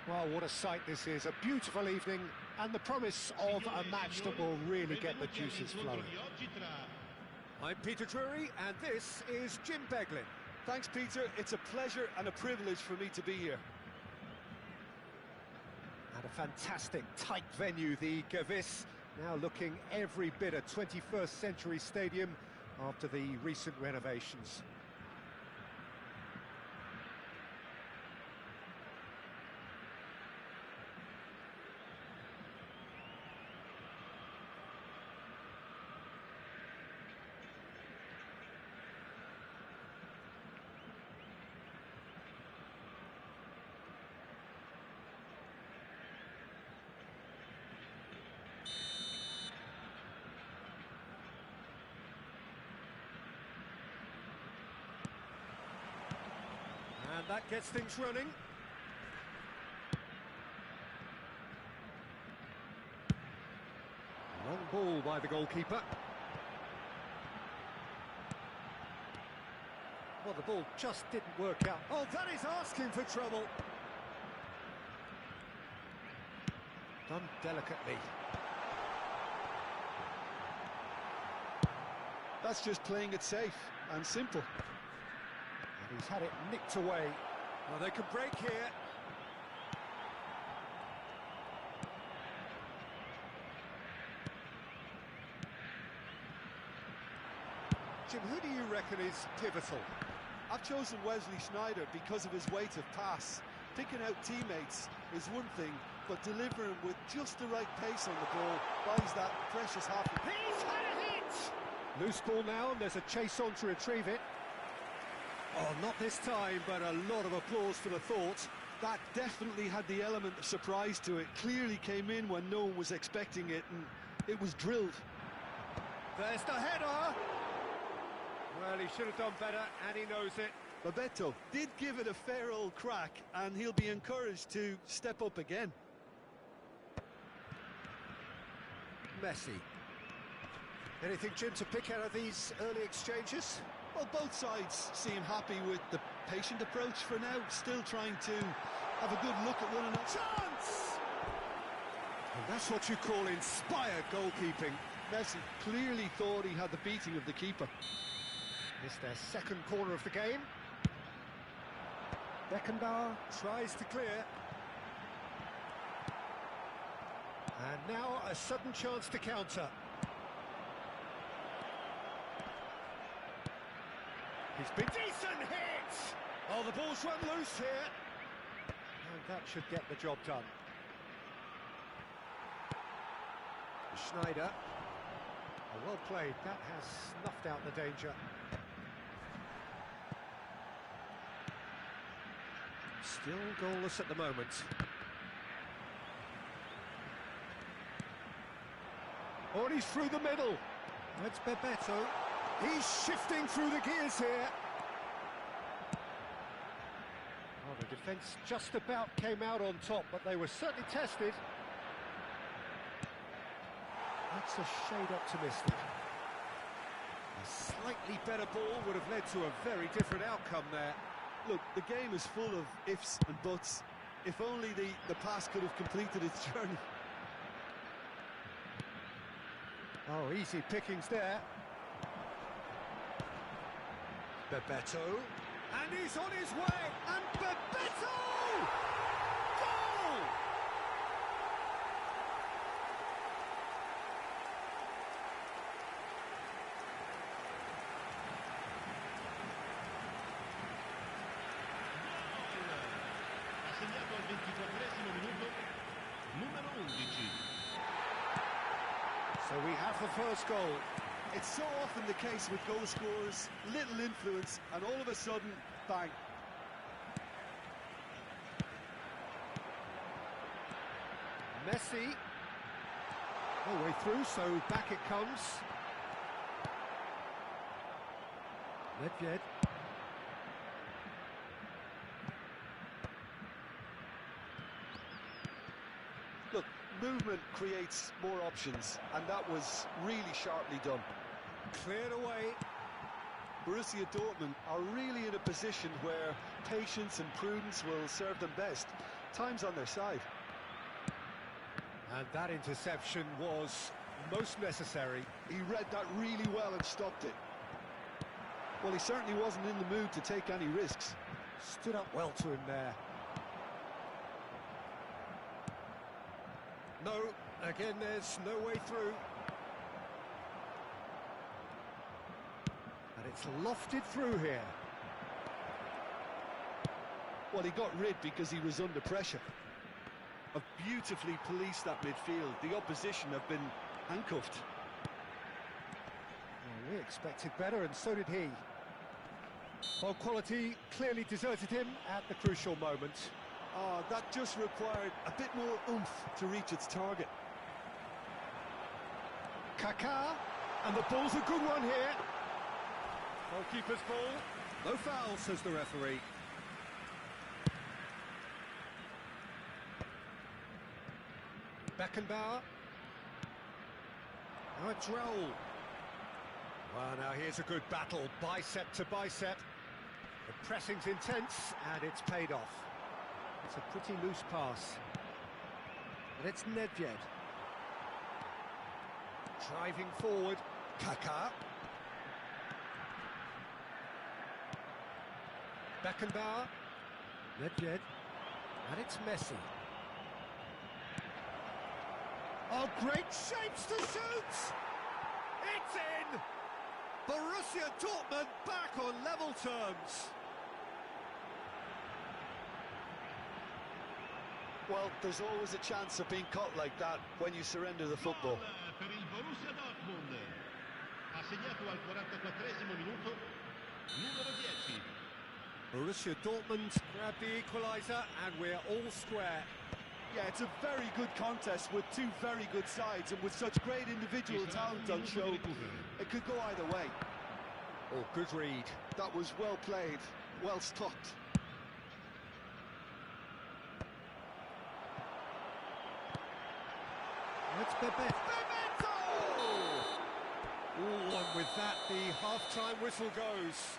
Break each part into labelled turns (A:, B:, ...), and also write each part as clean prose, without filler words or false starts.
A: Well, what a sight this is. A beautiful evening and the promise of a match that will really get the juices flowing.
B: I'm Peter Drury, and this is Jim Beglin.
C: Thanks, Peter. It's a pleasure and a privilege for me to be here.
A: And a fantastic, tight venue, the Gewiss, now looking every bit a 21st century stadium after the recent renovations.
B: And that gets things running.
A: Long ball by the goalkeeper. Well, the ball just didn't work out.
B: Oh, that is asking for trouble.
A: Done delicately.
C: That's just playing it safe and simple.
A: And he's had it nicked away.
B: Well, they can break here.
A: Jim, who do you reckon is pivotal?
C: I've chosen Wesley Sneijder because of his weight of pass. Picking out teammates is one thing, but delivering with just the right pace on the ball buys that precious half.
B: He's had a hit!
A: Loose ball now, and there's a chase on to retrieve it.
B: Oh, not this time, but a lot of applause for the thought.
C: That definitely had the element of surprise to it. Clearly came in when no one was expecting it, and it was drilled.
B: There's the header! Well, he should have done better, and he knows it.
C: Bebeto did give it a fair old crack, and he'll be encouraged to step up again.
A: Messi. Anything, Jim, to pick out of these early exchanges?
C: Well, both sides seem happy with the patient approach for now, still trying to have a good look at one another.
B: Chance!
A: And that's what you call inspired goalkeeping.
C: Messi clearly thought he had the beating of the keeper.
A: It's their second corner of the game. Beckenbauer
B: Tries to clear.
A: and now a sudden chance to counter.
B: He's been decent hit! Oh, the ball's run loose here.
A: And that should get the job done. Sneijder. Oh, well played. That has snuffed out the danger. Still goalless at the moment. Oh, and he's through the middle. That's Bebeto.
B: He's shifting through the gears here.
A: Well, the defence just about came out on top, but they were certainly tested. That's a shade optimistic.
B: A slightly better ball would have led to a very different outcome there.
C: Look, the game is full of ifs and buts. If only the pass could have completed its journey.
A: Oh, easy pickings there.
B: Bebeto. And he's on his way. And Bebeto! Goal!
D: Ha segnato al 24esimo minuto numero 11.
A: So we have the first goal.
C: It's so often the case with goal scorers, little influence, and all of a sudden, bang.
A: Messi. All the way through, so back it comes. Nedved.
C: Look, movement creates more options, and that was really sharply done.
B: Cleared away.
C: Borussia Dortmund are really in a position where patience and prudence will serve them best. Time's on their side.
A: And that interception was most necessary.
C: He read that really well and stopped it. Well, he certainly wasn't in the mood to take any risks.
A: Stood up well to him there. No, again, there's no way through. And it's lofted through here.
C: Well, he got rid because he was under pressure. Have beautifully policed that midfield. The opposition have been handcuffed.
A: Well, we expected better, and so did he. Well, quality clearly deserted him at the crucial moment.
C: Oh, that just required a bit more oomph to reach its target.
A: Kaká, and the ball's a good one here. Goalkeeper's ball. No foul, says the referee. Beckenbauer. Now it's Raul. Well, now here's a good battle, bicep to bicep. The pressing's intense, and it's paid off. It's a pretty loose pass. And it's Nedved. Driving forward, Kaká. Beckenbauer. Nedved. And it's Messi. Oh, great shapes to shoot! It's in! Borussia Dortmund back on level terms.
C: Well, there's always a chance of being caught like that when you surrender the football.
D: Per il Borussia Dortmund. Ha segnato al 44esimo minuto numero 10.
A: Borussia Dortmund grab the equaliser, and we're all square.
C: Yeah, it's a very good contest with two very good sides, and with such great individual talent on show, it could go either way.
A: Oh, good read.
C: That was well played, well stopped.
A: It's Bebeto! Oh, and with that, the half-time whistle goes.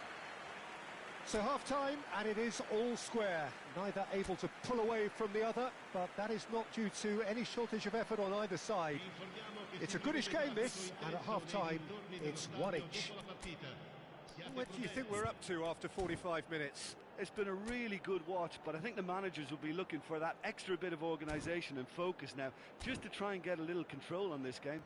A: So half-time, and it is all square. Neither able to pull away from the other, but that is not due to any shortage of effort on either side. It's a goodish game, this, and at half-time, it's one each. What do you think we're up to after 45 minutes?
C: It's been a really good watch, but I think the managers will be looking for that extra bit of organisation and focus now, just to try and get a little control on this game.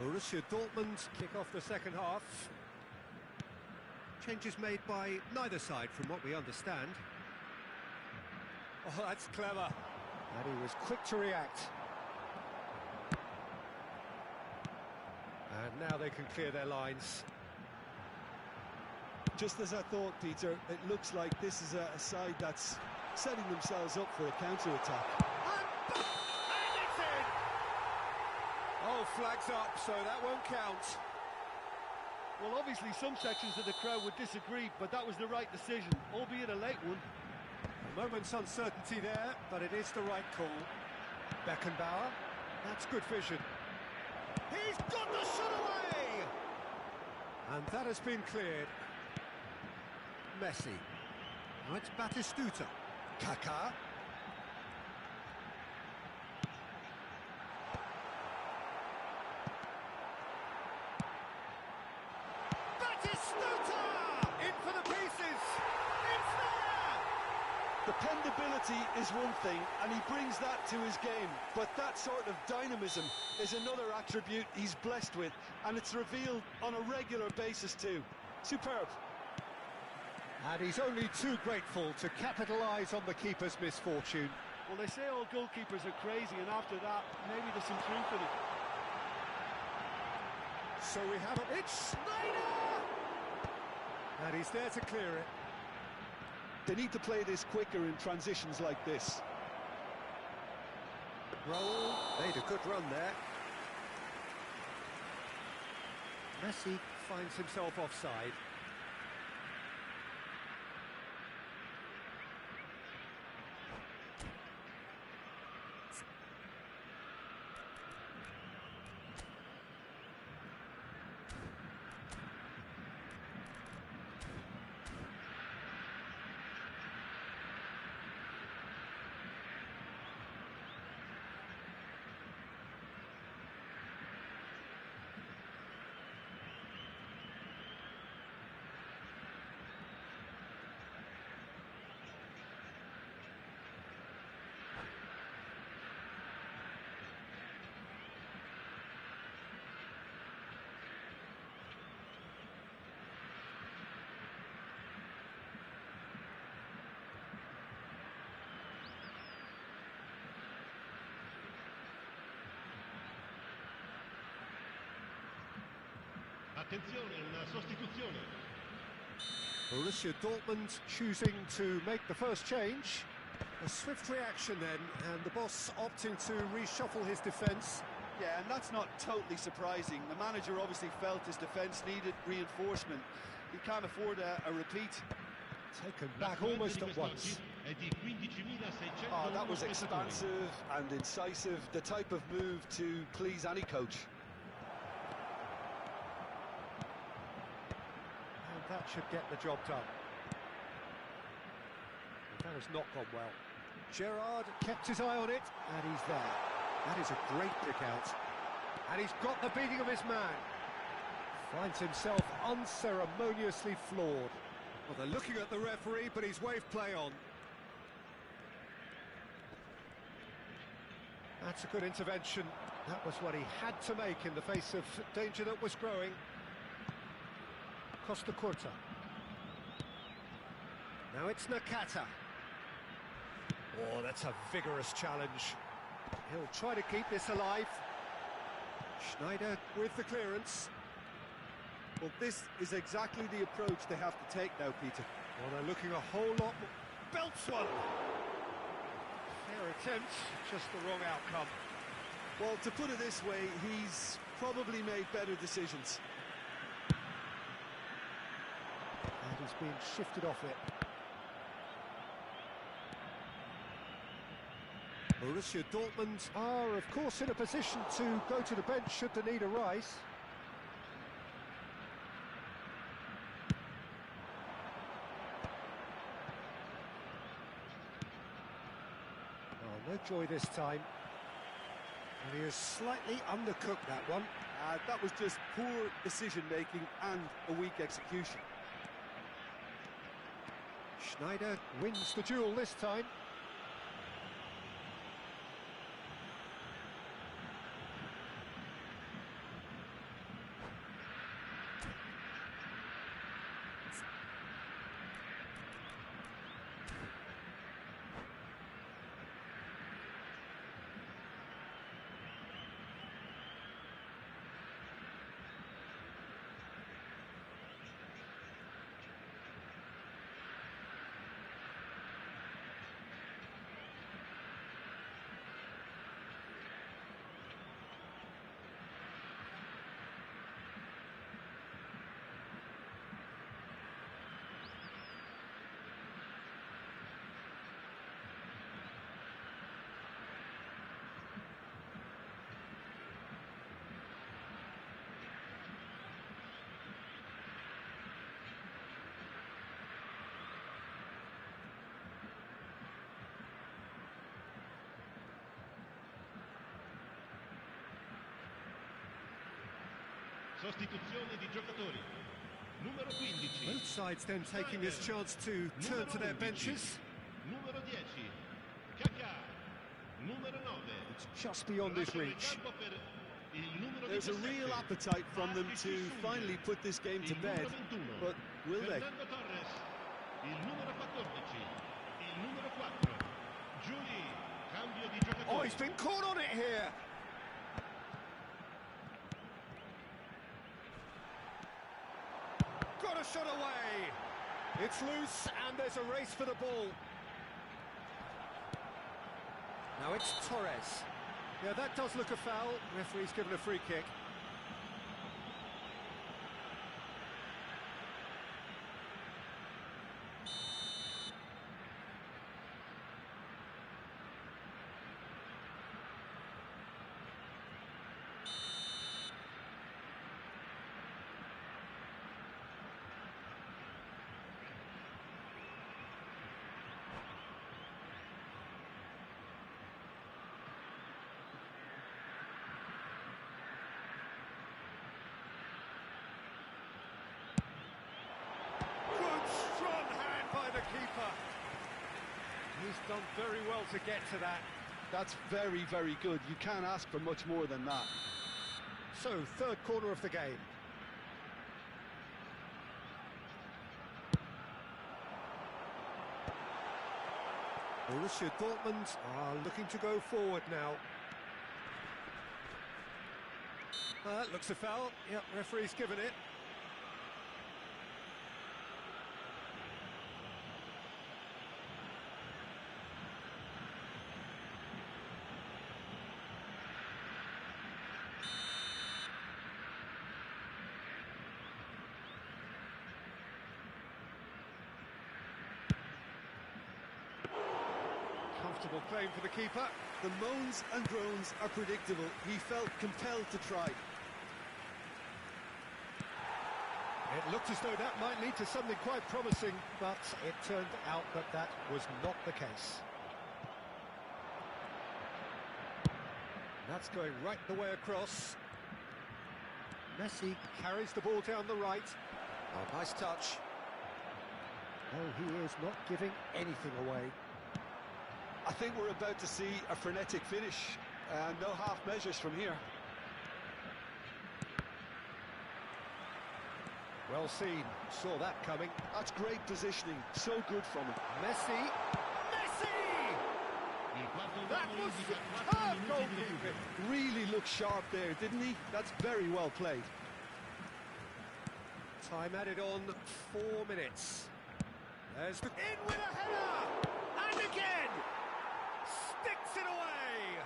A: Borussia Dortmund kick off the second half. Changes made by neither side from what we understand. Oh, that's clever. And he was quick to react. And now they can clear their lines.
C: Just as I thought, Peter, it looks like this is a side that's setting themselves up for a counter-attack.
A: Oh, flags up, so that won't count.
C: Well, obviously some sections of the crowd would disagree, but that was the right decision, albeit a late one.
A: A moment's uncertainty there, but it is the right call. Beckenbauer, that's good vision. He's got the shot away! And that has been cleared. Messi. Now it's Batistuta. Kaká.
C: Dependability is one thing, and he brings that to his game, but that sort of dynamism is another attribute he's blessed with, and it's revealed on a regular basis too. Superb.
A: And he's only too grateful to capitalise on the keeper's misfortune.
C: Well, they say all goalkeepers are crazy, and after that, maybe there's some truth in it.
A: So we have it's Snyder! And he's there to clear it.
C: They need to play this quicker in transitions like this.
A: Roll, made a good run there. Messi finds himself offside.
D: Attenzione, una sostituzione.
A: Borussia Dortmund choosing to make the first change. A swift reaction then, and the boss opting to reshuffle his defence.
C: Yeah, and that's not totally surprising. The manager obviously felt his defence needed reinforcement. He can't afford a repeat.
A: Taken back almost at once.
C: Oh, that was expansive and incisive, the type of move to please any coach.
A: That should get the job done. That has not gone well. Gerrard kept his eye on it, and he's there. That is a great pick out. And he's got the beating of his man. Finds himself unceremoniously floored. Well, they're looking at the referee, but he's waved play on. That's a good intervention. That was what he had to make in the face of danger that was growing. Costa Curta. Now it's Nakata. Oh, that's a vigorous challenge. He'll try to keep this alive. Schneider with the clearance.
C: Well, this is exactly the approach they have to take now, Peter.
A: Well, they're looking a whole lot more. Belts one! Fair attempt, just the wrong outcome.
C: Well, to put it this way, he's probably made better decisions.
A: And he's being shifted off it. Borussia Dortmund are, of course, in a position to go to the bench should the need arise. Oh, no joy this time. And he has slightly undercooked that one.
C: That was just poor decision-making and a weak execution.
A: Schneider wins the duel this time.
D: Sostituzione di giocatori. Numero 15.
A: Both sides then taking this chance to turn to their benches.
D: Numero 10. Kaká. Numero 9.
A: It's just beyond his reach.
C: There's a real appetite from them to finally put this game to bed, but will they?
D: Il numero 14. Il numero 4. Giuli.
B: he's been caught on it here. Got a shot away. It's loose, and there's a race for the ball. Now it's Torres. Yeah, that does look a foul. Referee's given a free kick. Keeper. He's done very well to get to that.
C: That's very, very good. You can't ask for much more than that.
B: So, third corner of the game. Borussia Dortmund are looking to go forward now. That looks a foul. Yep, referee's given it. Comfortable claim for the keeper.
C: The moans and groans are predictable. He felt compelled to try.
B: It looked as though that might lead to something quite promising, but it turned out that that was not the case. That's going right the way across. Messi carries the ball down the right. Oh, nice touch. Oh, he is not giving anything away.
C: I think we're about to see a frenetic finish. No half measures from here.
B: Well seen, saw that coming.
C: That's great positioning, so good from him.
B: Messi! Messi! That was superb goalkeeping.
C: Really looked sharp there, didn't he? That's very well played.
B: Time added on, 4 minutes. There's the... In with a header! And again! Sticks it away!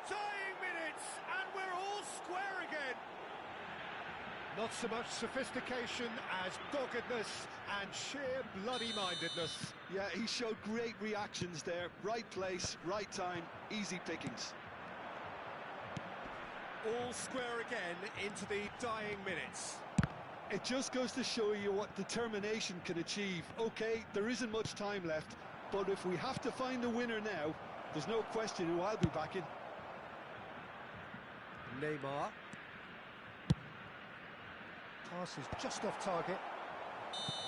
B: Dying minutes, and we're all square again. Not so much sophistication as doggedness and sheer bloody-mindedness.
C: Yeah, he showed great reactions there. Right place, right time, easy pickings.
B: All square again into the dying minutes.
C: It just goes to show you what determination can achieve. Okay, there isn't much time left, but if we have to find the winner now, there's no question who I'll be backing.
B: Neymar. Pass is just off target.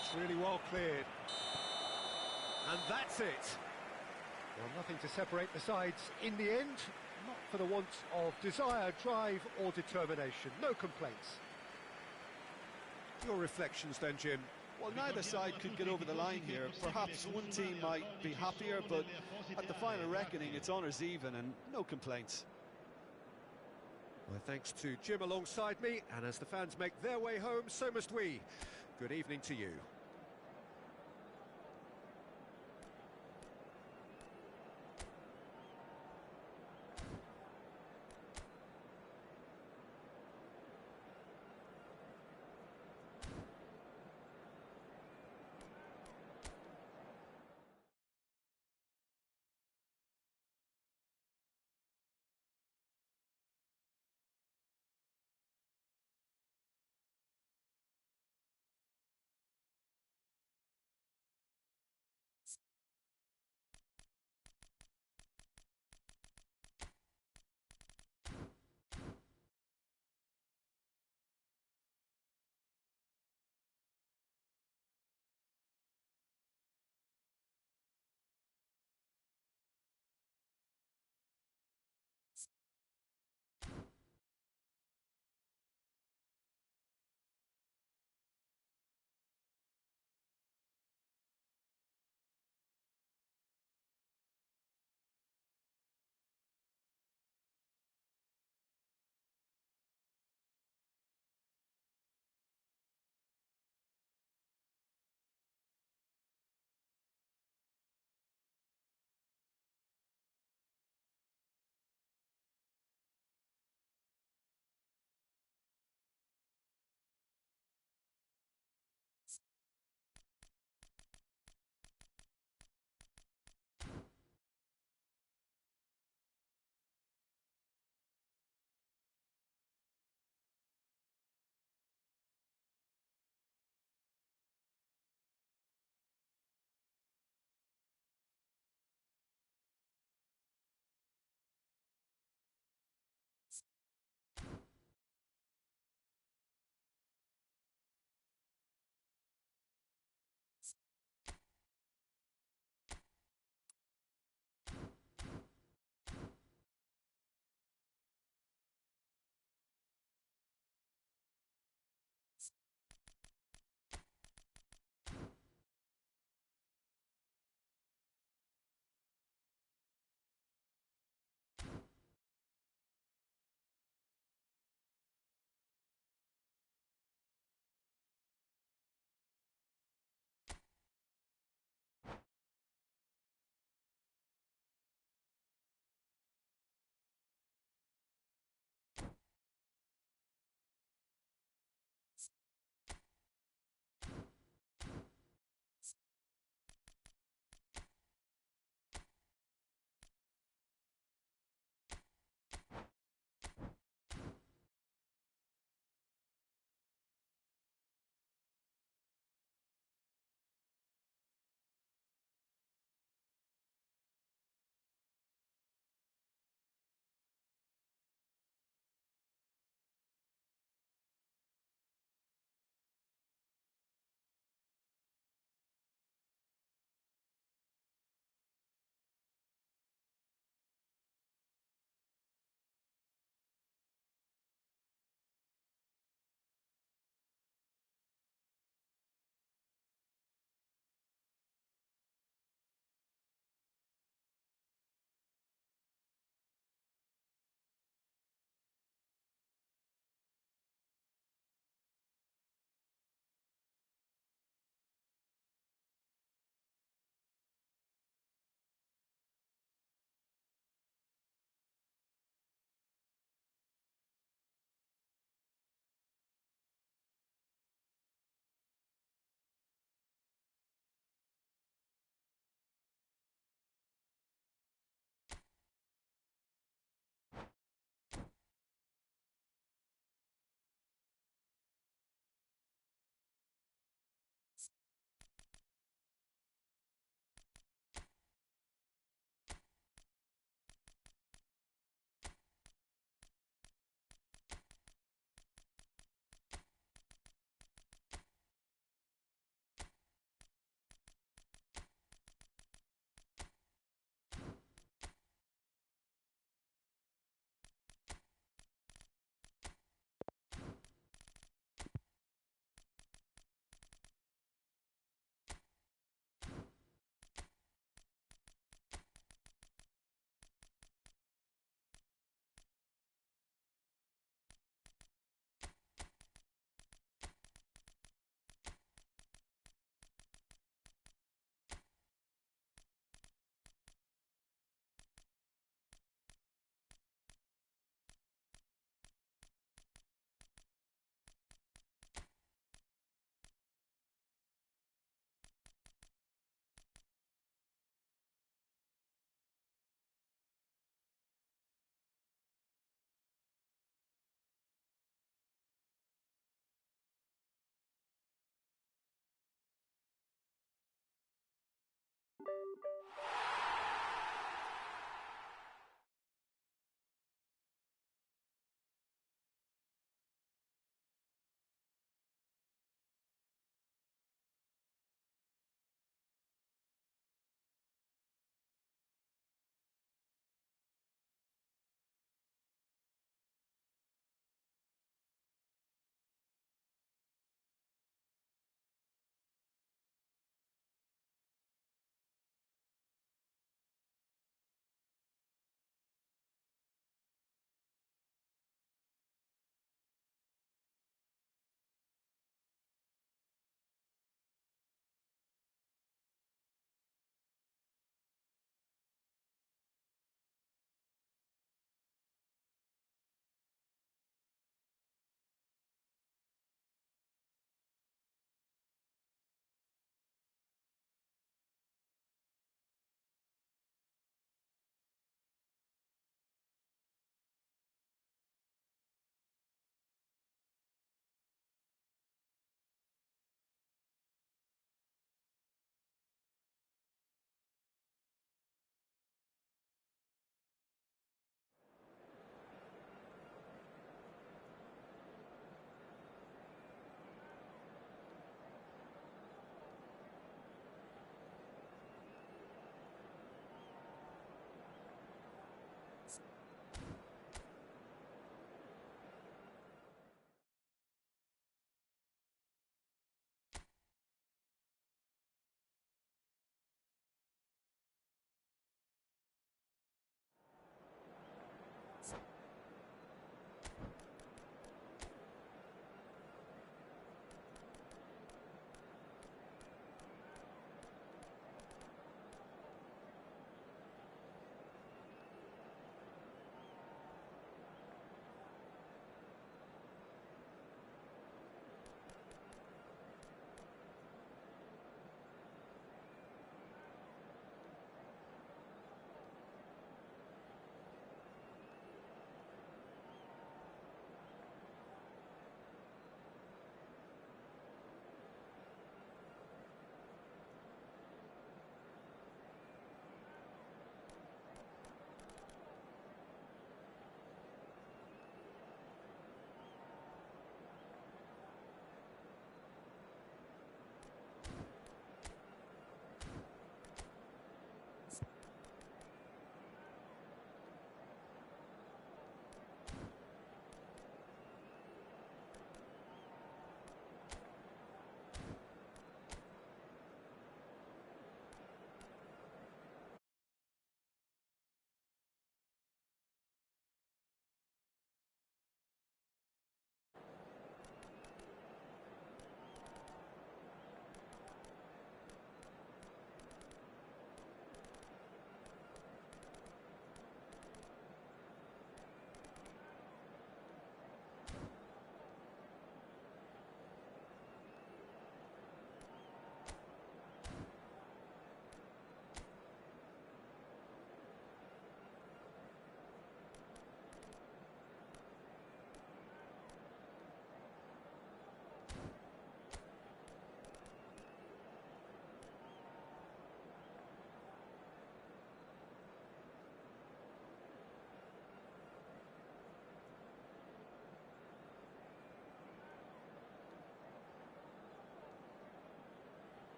B: It's really well cleared. And that's it. Well, nothing to separate the sides in the end. Not for the want of desire, drive or determination. No complaints. Your reflections then, Jim?
C: Well, neither side could get over the line here. Perhaps one team might be happier, but at the final reckoning, it's honours even and no complaints.
B: Well, thanks to Jim alongside me, and as the fans make their way home, so must we. Good evening to you.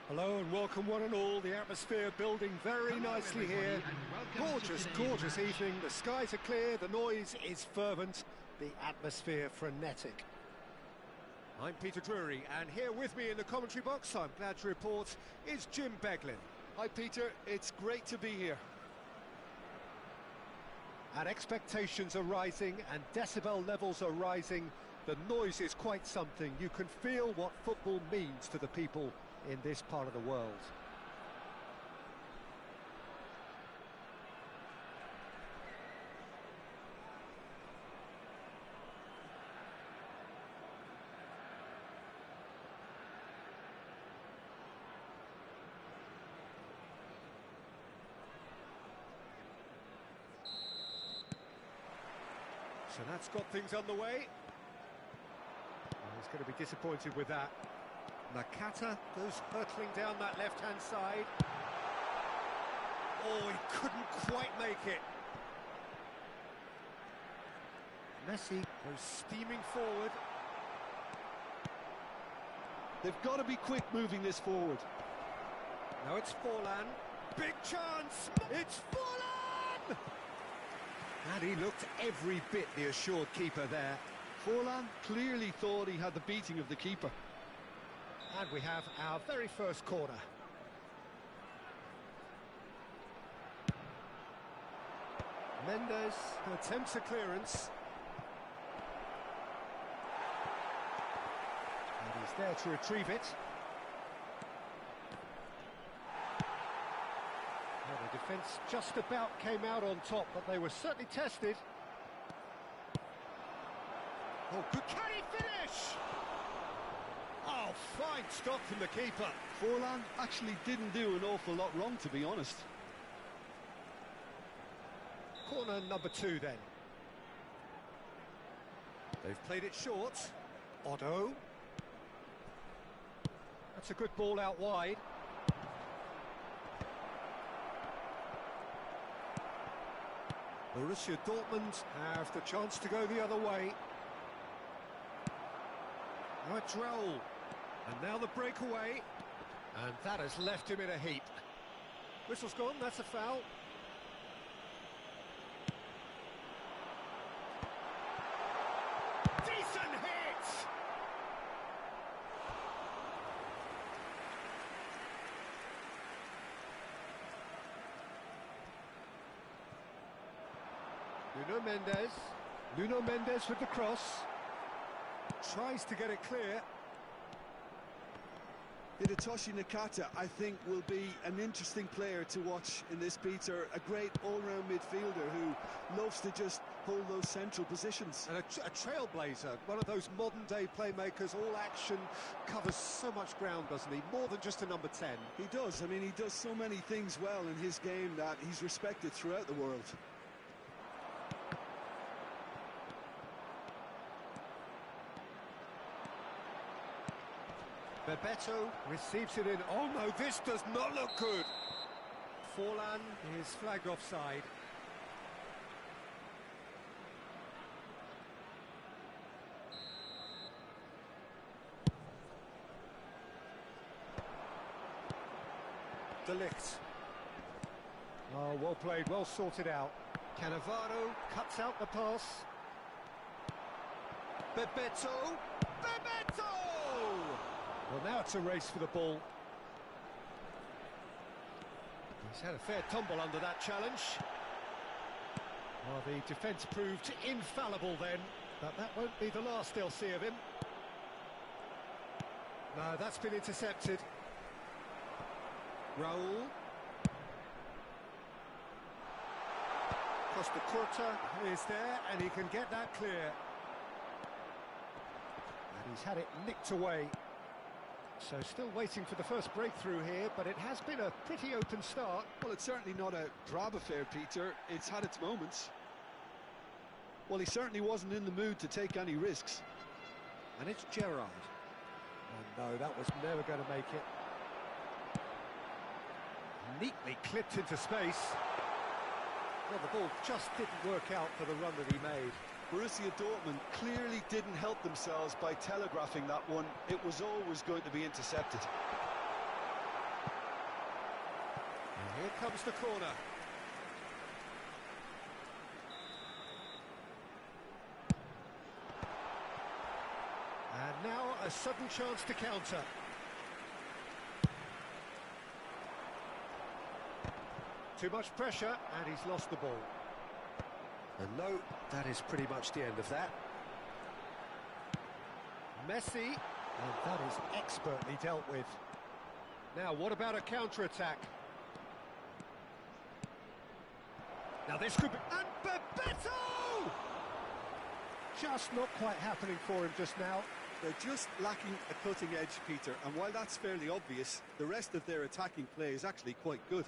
A: Hello and welcome one and all. The atmosphere building very nicely here. Gorgeous, gorgeous evening. The skies are clear, the noise is fervent, the atmosphere frenetic. I'm Peter Drury, and here with me in the commentary box, I'm glad to report, is Jim Beglin.
C: Hi Peter, it's great to be here.
A: And expectations are rising and decibel levels are rising. The noise is quite something. You can feel what football means to the people in this part of the world. So that's got things underway. He's going to be disappointed with that. Nakata goes hurtling down that left-hand side. Oh, he couldn't quite make it. Messi goes steaming forward.
C: They've got to be quick moving this forward.
A: Now it's Forlan. Big chance! It's Forlan! And he looked every bit the assured keeper there.
C: Forlan clearly thought he had the beating of the keeper.
A: And we have our very first corner. Mendes attempts a clearance. And he's there to retrieve it. Well, the defence just about came out on top, but they were certainly tested. Oh, good, can he finish? Oh, fine stop from the keeper.
C: Forlan actually didn't do an awful lot wrong, to be honest.
A: Corner number 2 then. They've played it short. Otto. That's a good ball out wide. Borussia Dortmund have the chance to go the other way. Now it's Raul. And now the breakaway. And that has left him in a heap. Whistle's gone, that's a foul. Decent hit! Nuno Mendes with the cross. Tries to get it clear.
C: Hidetoshi Nakata, I think, will be an interesting player to watch in this, Peter. A great all-round midfielder who loves to just hold those central positions.
A: And a trailblazer, one of those modern-day playmakers, all action, covers so much ground, doesn't he? More than just a number 10.
C: He does. I mean, he does so many things well in his game that he's respected throughout the world.
A: Bebeto receives it in. Oh no, this does not look good. Forlan is flagged offside. De Ligt. Oh, well played, well sorted out. Cannavaro cuts out the pass. Bebeto. Bebeto! Well, now it's a race for the ball. He's had a fair tumble under that challenge. Well, the defence proved infallible then, but that won't be the last they'll see of him. No, that's been intercepted. Raul. Costa Curta is there, and he can get that clear. And he's had it nicked away. So still waiting for the first breakthrough here, but it has been a pretty open start.
C: Well, it's certainly not a drab affair, Peter. It's had its moments. Well, he certainly wasn't in the mood to take any risks.
A: And it's Gerrard. Oh no, that was never going to make it. Neatly clipped into space. Well, the ball just didn't work out for the run that he made.
C: Borussia Dortmund clearly didn't help themselves by telegraphing that one. It was always going to be intercepted.
B: Here comes the corner. And now a sudden chance to counter. Too much pressure, and he's lost the ball. And no, that is pretty much the end of that. Messi, and that is expertly dealt with. Now, what about a counter-attack? Now this could be... And Bebeto!
A: Just not quite happening for him just now.
C: They're just lacking a cutting edge, Peter, and while that's fairly obvious, the rest of their attacking play is actually quite good.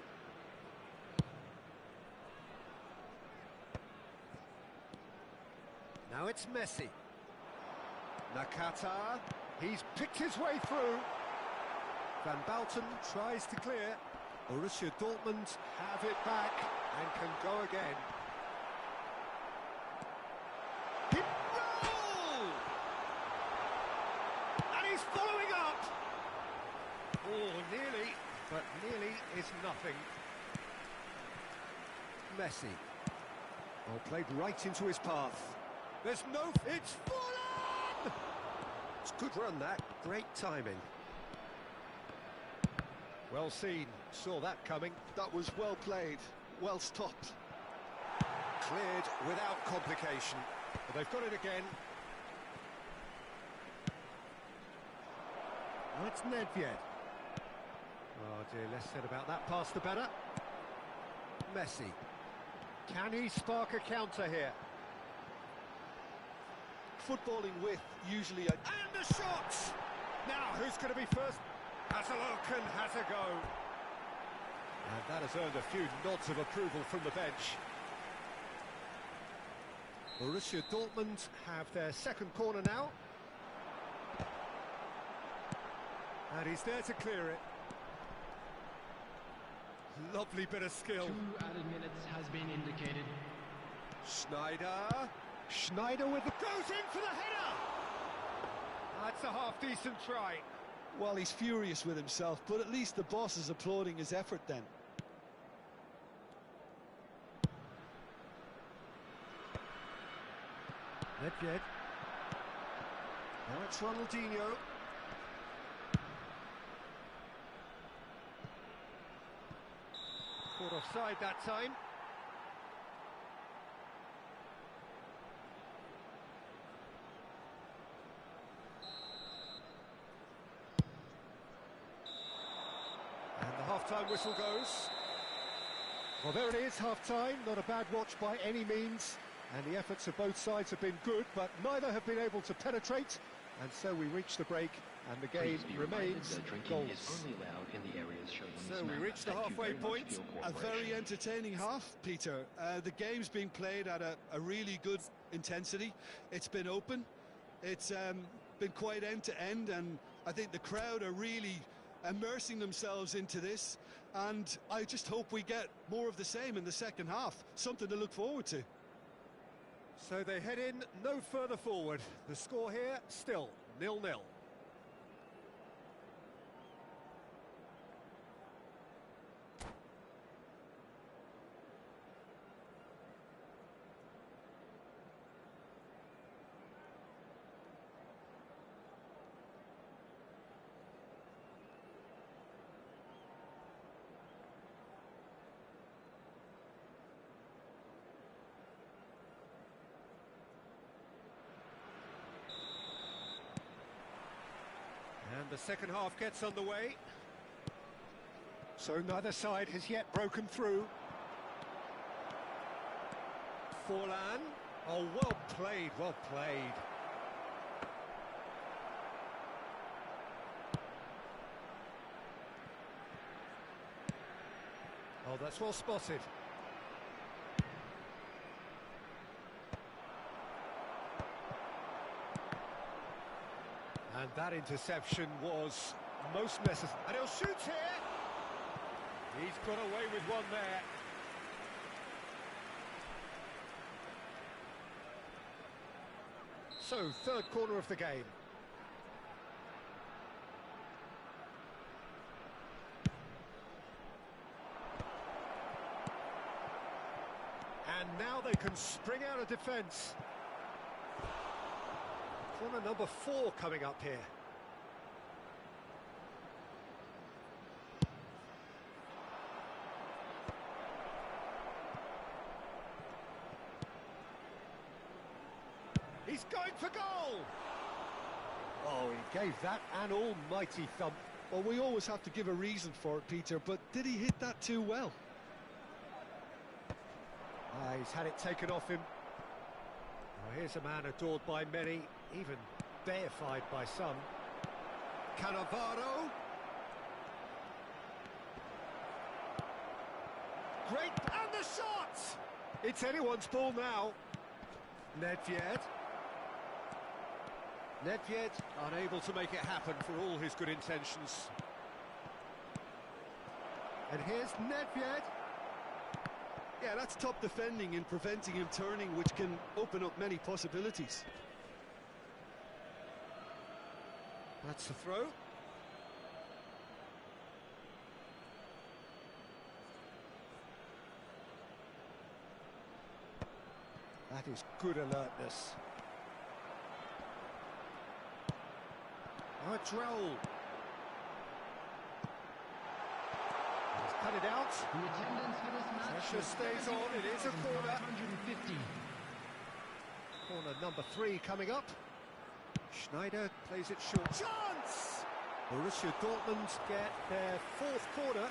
B: Now it's Messi. Nakata, he's picked his way through. Van Balten tries to clear. Borussia Dortmund have it back and can go again. Hit roll! And he's following up! Oh, nearly, but nearly is nothing. Messi. Oh, played right into his path. There's no... It's fallen! It's a good run, that. Great timing. Well seen. Saw that coming.
C: That was well played, well stopped.
B: Cleared without complication. But they've got it again. That's Nedved. Oh dear, less said about that pass the better. Messi. Can he spark a counter here?
C: Footballing with usually a...
B: And the shots! Now, who's going to be first? Has a look and has a go. And that has earned a few nods of approval from the bench. Borussia Dortmund have their second corner now. And he's there to clear it. Lovely bit of skill.
E: 2 added minutes has been indicated.
B: Schneider. Schneider with the... Goes in for the header! That's a half-decent try.
C: Well, he's furious with himself, but at least the boss is applauding his effort then.
B: Nedved. Now it's Ronaldinho. Caught offside that time. And the half-time whistle goes.
A: Well, there it is, half-time. Not a bad watch by any means. And the efforts of both sides have been good, but neither have been able to penetrate. And so we reach the break, and the game remains goals.
E: Is only allowed in the areas shown on
B: So
E: this
B: we
E: map.
B: reach the
E: Thank you
B: halfway
E: very much
B: point.
E: for your
C: A
E: cooperation.
C: very entertaining half, Peter. The game's being played at a really good intensity. It's been open. It's been quite end-to-end, and I think the crowd are really immersing themselves into this. And I just hope we get more of the same in the second half. Something to look forward to.
B: So they head in no further forward. The score here still 0-0. And the second half gets underway.
A: So neither side has yet broken through.
B: Forlan. Oh, well played, well played. Oh, that's well spotted. And that interception was most necessary. And he'll shoot here. He's got away with one there. So, third corner of the game.
A: And now they can spring out of defence. Corner number 4 coming up here. He's going for goal! Oh, he gave that an almighty thump.
C: Well, we always have to give a reason for it, Peter, but did he hit that too well?
A: He's had it taken off him. Oh, here's a man adored by many, even deified by some. Cannavaro. Great, and the shot! It's anyone's ball now. Nedved. Nedved unable to make it happen for all his good intentions. And here's Nedved.
C: Yeah, that's top defending and preventing him turning, which can open up many possibilities.
A: That's the throw. That is good alertness. A droll. He's cut it out.
E: The attendance for this match
A: Pressure stays on. It is a corner.
E: 150.
A: Corner number 3 coming up. Schneider plays it short. Chance! Borussia Dortmund get their 4th corner.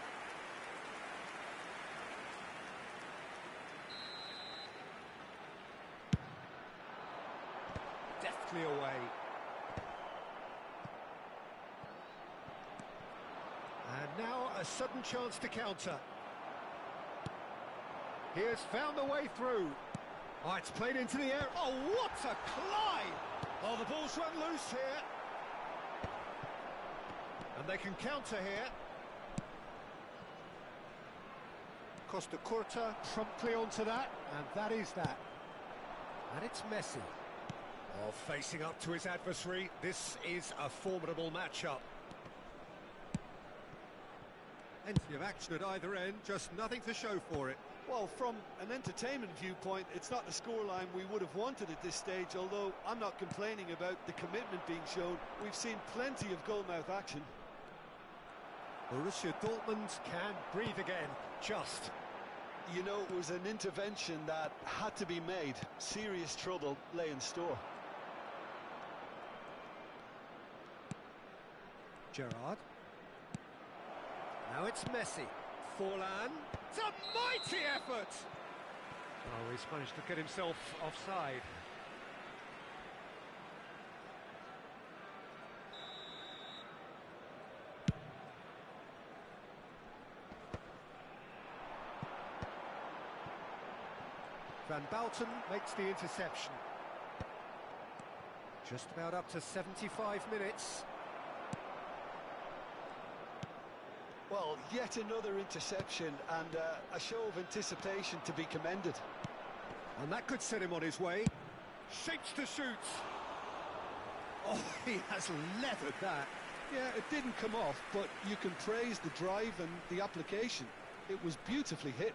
A: Deftly away. And now a sudden chance to counter. He has found a way through. Oh, it's played into the air. Oh, what a climb! Oh, the ball's run loose here. And they can counter here. Costa Curta promptly onto that, and that is that. And it's Messi. Oh, facing up to his adversary. This is a formidable matchup. Plenty of action at either end, just nothing to show for it.
C: Well, from an entertainment viewpoint, it's not the scoreline we would have wanted at this stage, although I'm not complaining about the commitment being shown. We've seen plenty of goalmouth action.
A: Borussia Dortmund can breathe again, just.
C: You know, it was an intervention that had to be made. Serious trouble lay in store.
A: Gerrard. Now it's Messi. Forlan. It's a mighty effort! Oh, he's managed to get himself offside. Van Bouten makes the interception. Just about up to 75 minutes.
C: Well, yet another interception and a show of anticipation to be commended.
A: And that could set him on his way. Shapes to shoot. Oh, he has leathered that.
C: Yeah, it didn't come off, but you can praise the drive and the application. It was beautifully hit.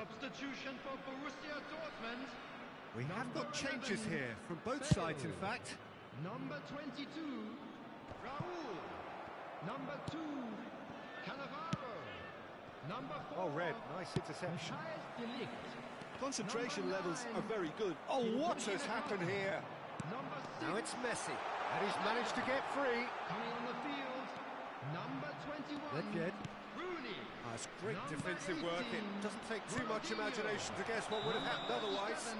E: Substitution for Borussia Dortmund.
B: We have got changes
E: 11,
B: here from both
E: Bale.
B: sides, in fact.
E: Number 22, Raul. Number 2, Cannavaro. Number 4,
A: Oh, Red, nice interception.
E: Matthijs de Ligt.
C: Concentration
E: Number
C: levels
E: 9,
C: are very good.
A: Oh, what has happened here?
E: Number 6,
B: Now it's Messi.
A: And he's managed to get free.
E: coming on the field. Number 21,
A: Nedved.
E: Rooney.
B: That's great
E: Number
B: defensive work. It
E: 18,
B: doesn't take too much
E: Ronaldinho.
B: imagination to guess what would have happened
E: Number
B: otherwise.
E: 7,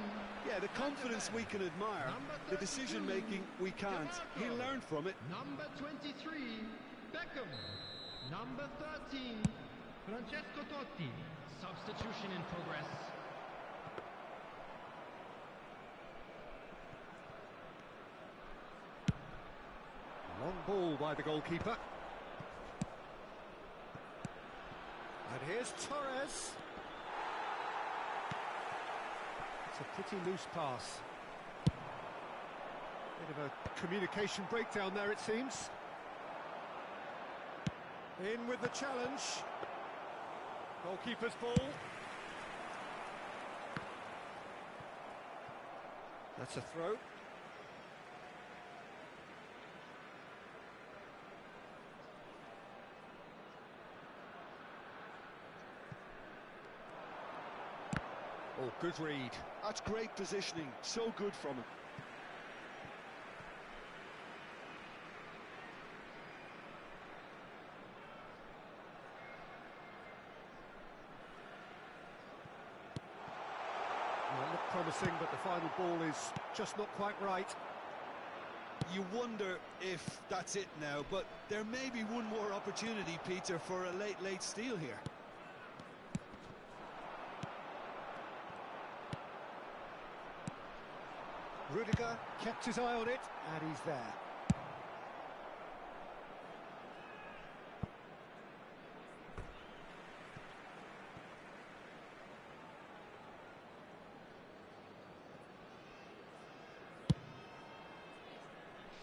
C: Yeah, the confidence we can admire,
E: Number
C: the
E: 32,
C: decision-making we can't. He
E: Gerardo.
C: learned from it.
E: Number 23, Beckham. Number 13, Francesco Totti. Substitution in progress.
A: Long ball by the goalkeeper.
B: And here's Torres.
A: It's a pretty loose pass. Bit of a communication breakdown there, it seems.
B: In with the challenge. Goalkeeper's ball. That's a throw.
A: Oh, good read.
C: That's great positioning. So good from him.
A: Well, looked promising, but the final ball is just not quite right.
C: You wonder if that's it now, but there may be one more opportunity, Peter, for a late steal here.
A: Rudiger kept his eye on it, and he's there.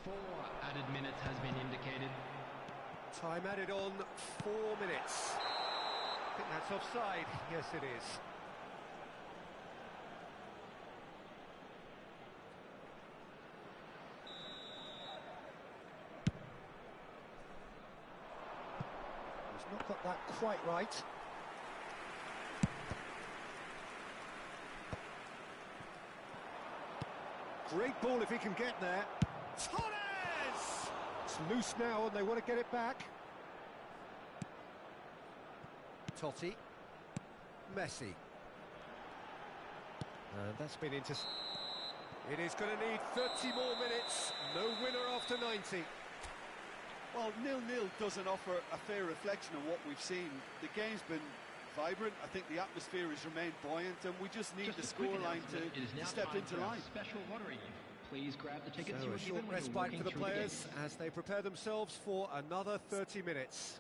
E: Four added minutes has been indicated.
B: Time added on 4 minutes.
A: I think that's offside. Yes, it is. He's not got that quite right. Great ball if he can get there.
B: Torres!
A: It's loose now and they want to get it back.
B: Totti. Messi.
A: And that's been into...
B: It is going to need 30 more minutes. No winner after 90.
C: Well, 0-0 doesn't offer a fair reflection of what we've seen. The game's been vibrant. I think the atmosphere has remained buoyant, and we just need the
E: Just a quick
C: scoreline
E: announcement. It is
C: to
E: now
C: step
E: time
C: into
E: for our
C: line.
E: Special lottery. Please grab the tickets
B: So
E: you
B: a
E: were
B: short
E: given when you were
B: respite
E: walking
B: for the
E: through the
B: players
E: gate.
B: as they prepare themselves for another 30 minutes.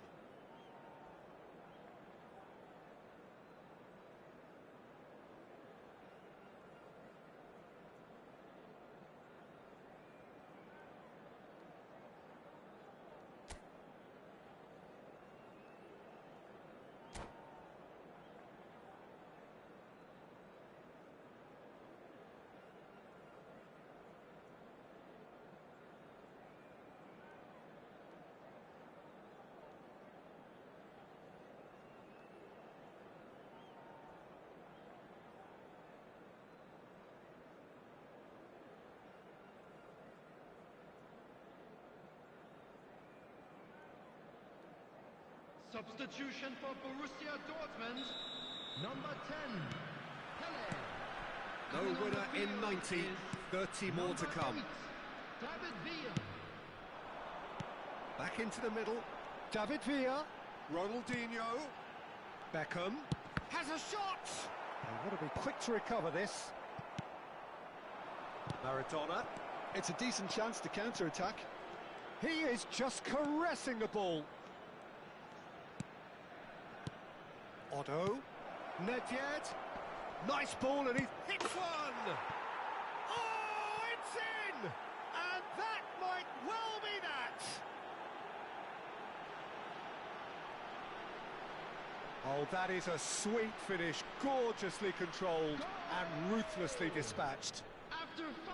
E: Substitution for Borussia Dortmund. Number 10, Pele.
B: No
E: Coming on
B: winner
E: the
B: in
E: field
B: 90.
E: is
B: 30 more to
E: number
B: come.
E: 8, David Villa.
B: Back into the middle.
A: David Villa.
B: Ronaldinho.
A: Beckham.
B: Has a shot!
A: They want to be quick to recover this.
B: Maradona.
C: It's a decent chance to counter-attack.
A: He is just caressing the ball. Otto. Nedved. Nice ball and he
B: Hits one! Oh, it's in! And that might well be that!
A: Oh, that is a sweet finish, gorgeously controlled and ruthlessly dispatched.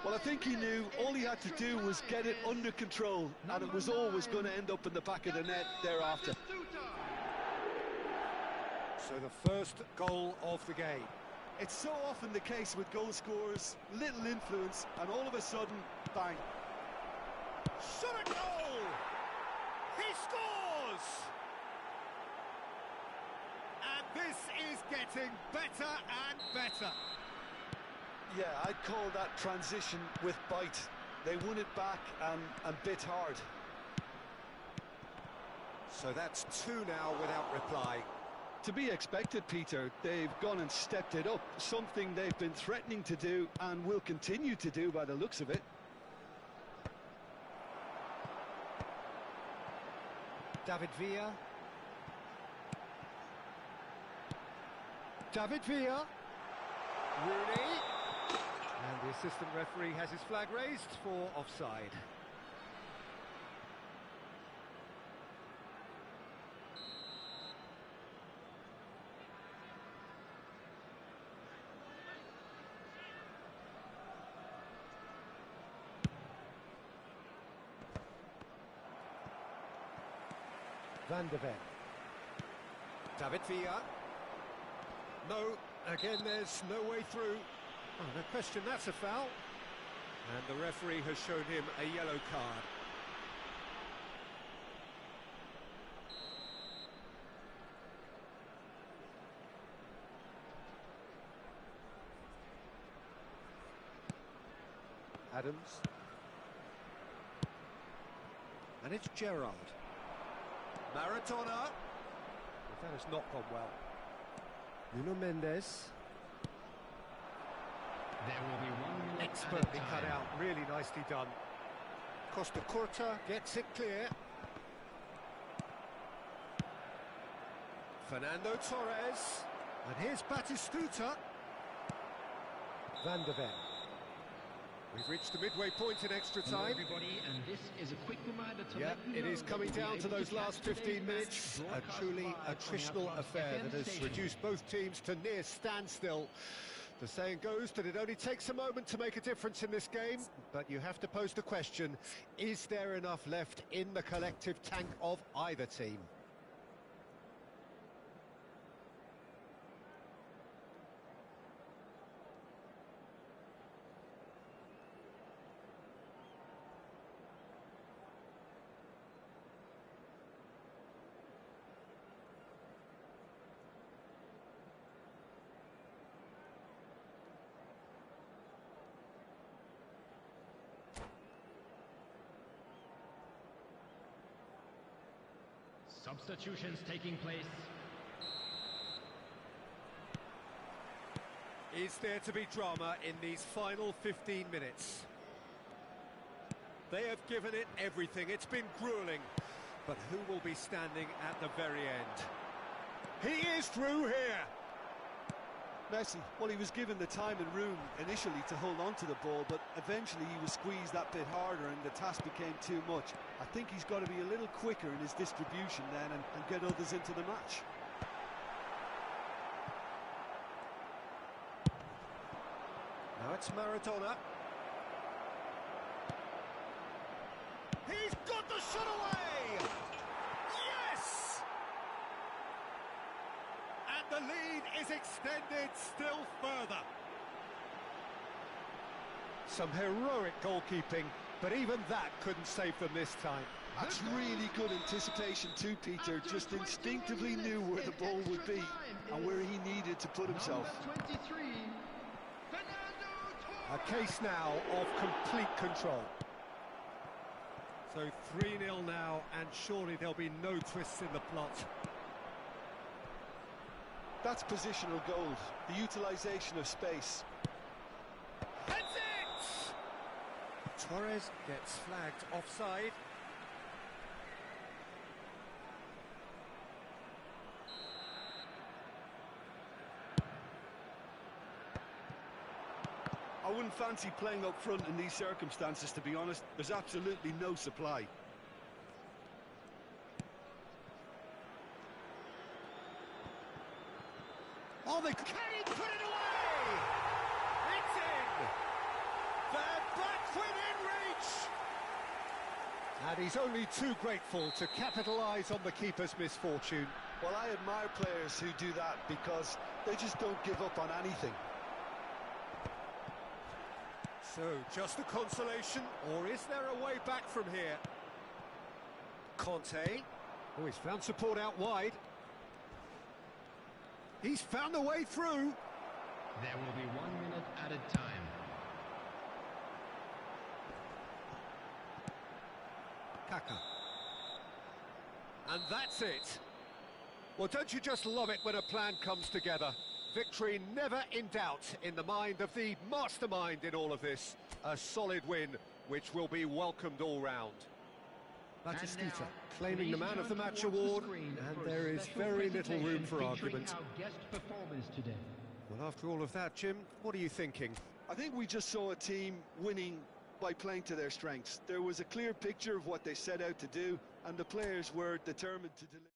C: Well, I think he knew all he had to do was get it under control, and it was always going to end up in the back of the net thereafter.
A: So the first goal of the game.
C: It's so often the case with goal scorers, little influence, and all of a sudden, bang.
B: Shot a goal! He scores! And this is getting better and better.
C: Yeah, I'd call that transition with bite. They won it back and bit hard.
B: So that's two now without reply.
C: To be expected, Peter. They've gone and stepped it up, something they've been threatening to do and will continue to do by the looks of it.
A: David Villa. David Villa.
B: Rooney. And the assistant referee has his flag raised for offside.
A: Van de Ven.
B: David Villa. No, again there's no way through.
A: Oh, no question, that's a foul.
B: And the referee has shown him a yellow card.
A: Adams. And it's Gerrard.
B: Maradona.
A: Well, that has not gone well. Nuno Mendes.
E: There will be 1 minute
A: Expertly
E: at a
A: cut
E: time.
A: out, really nicely done. Costa Curta gets it clear.
B: Fernando Torres.
A: And here's Batistuta. Van de Ven.
B: We've reached the midway point in extra
E: Hello
B: time.
E: everybody, and this is a quick reminder to
A: Yeah,
E: let you
A: it
E: know
A: is
E: that
A: coming
E: we'll be
A: down to
E: able
A: those last
E: catch
A: 15
E: today's
A: minutes.
E: match
A: A
E: broadcast
A: truly
E: live on
A: attritional
E: our
A: affair
E: FM
A: that has
E: station.
A: reduced both teams to near standstill. The saying goes that it only takes a moment to make a difference in this game, but you have to pose the question, is there enough left in the collective tank of either team?
E: Substitutions taking place.
B: Is there to be drama in these final 15 minutes? They have given it everything. It's been grueling. But who will be standing at the very end? He is through here.
C: Messi, well, he was given the time and room initially to hold on to the ball, but eventually he was squeezed that bit harder and the task became too much. I think he's got to be a little quicker in his distribution then and get others into the match.
B: Now it's Maradona. He's got the shot away! Yes! And the lead is extended still further.
A: Some heroic goalkeeping, but even that couldn't save them this time.
C: That's really good anticipation too, Peter. Just instinctively knew where the ball would be and where he needed to put himself.
E: Number 23,
A: A case now of complete control.
B: So 3-0 now, and surely there'll be no twists in the plot.
C: That's positional gold, the utilisation of space.
B: That's it! Torres gets flagged offside.
C: I wouldn't fancy playing up front in these circumstances, to be honest. There's absolutely no supply.
B: Oh, can he put it away? It's in! They're back within reach!
A: And he's only too grateful to capitalise on the keeper's misfortune.
C: Well, I admire players who do that because they just don't give up on anything.
B: So, just a consolation, or is there a way back from here? Conte.
A: Oh, he's found support out wide. He's found the way through.
E: There will be 1 minute added time.
A: Kaka.
B: And that's it.
A: Well, don't you just love it when a plan comes together? Victory never in doubt in the mind of the mastermind in all of this. A solid win, which will be welcomed all round. Batistuta claiming the Man of the Match award, and there is very little room for argument.
E: Our guest performers today.
A: Well, after all of that, Jim, what are you thinking?
C: I think we just saw a team winning by playing to their strengths. There was a clear picture of what they set out to do, and the players were determined to deliver.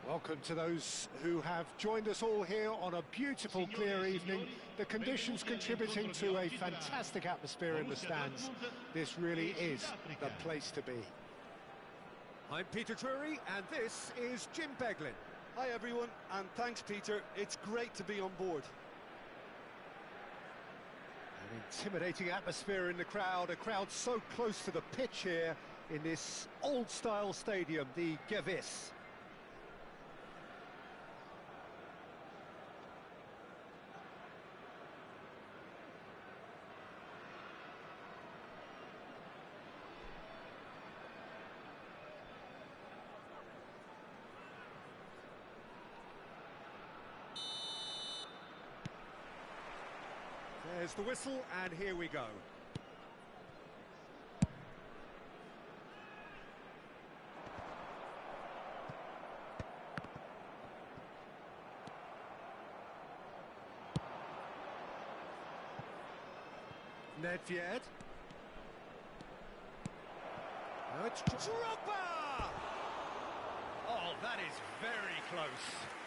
A: Welcome to those who have joined us all here on a beautiful, clear evening. The conditions contributing to a fantastic atmosphere in the stands. This really is the place to be.
B: I'm Peter Drury, and this is Jim Beglin.
C: Hi everyone, and thanks Peter. It's great to be on board.
A: An intimidating atmosphere in the crowd, a crowd so close to the pitch here in this old-style stadium, the Gewiss.
B: There's the whistle, and here we go. Nedved. Now it's Drogba! Oh, that is very close.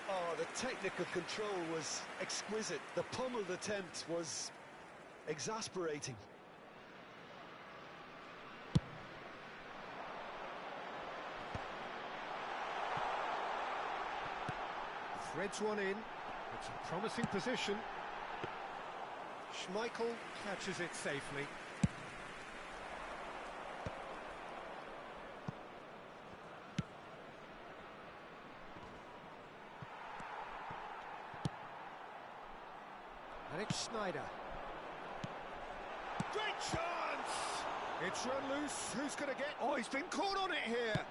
C: Oh, the technical control was exquisite. The pummeled attempt was exasperating.
A: Threads one in. It's a promising position.
B: Schmeichel catches it safely.
A: And it's Schneider.
B: Great chance! It's run loose. Who's going to get... Oh, he's been caught on it here.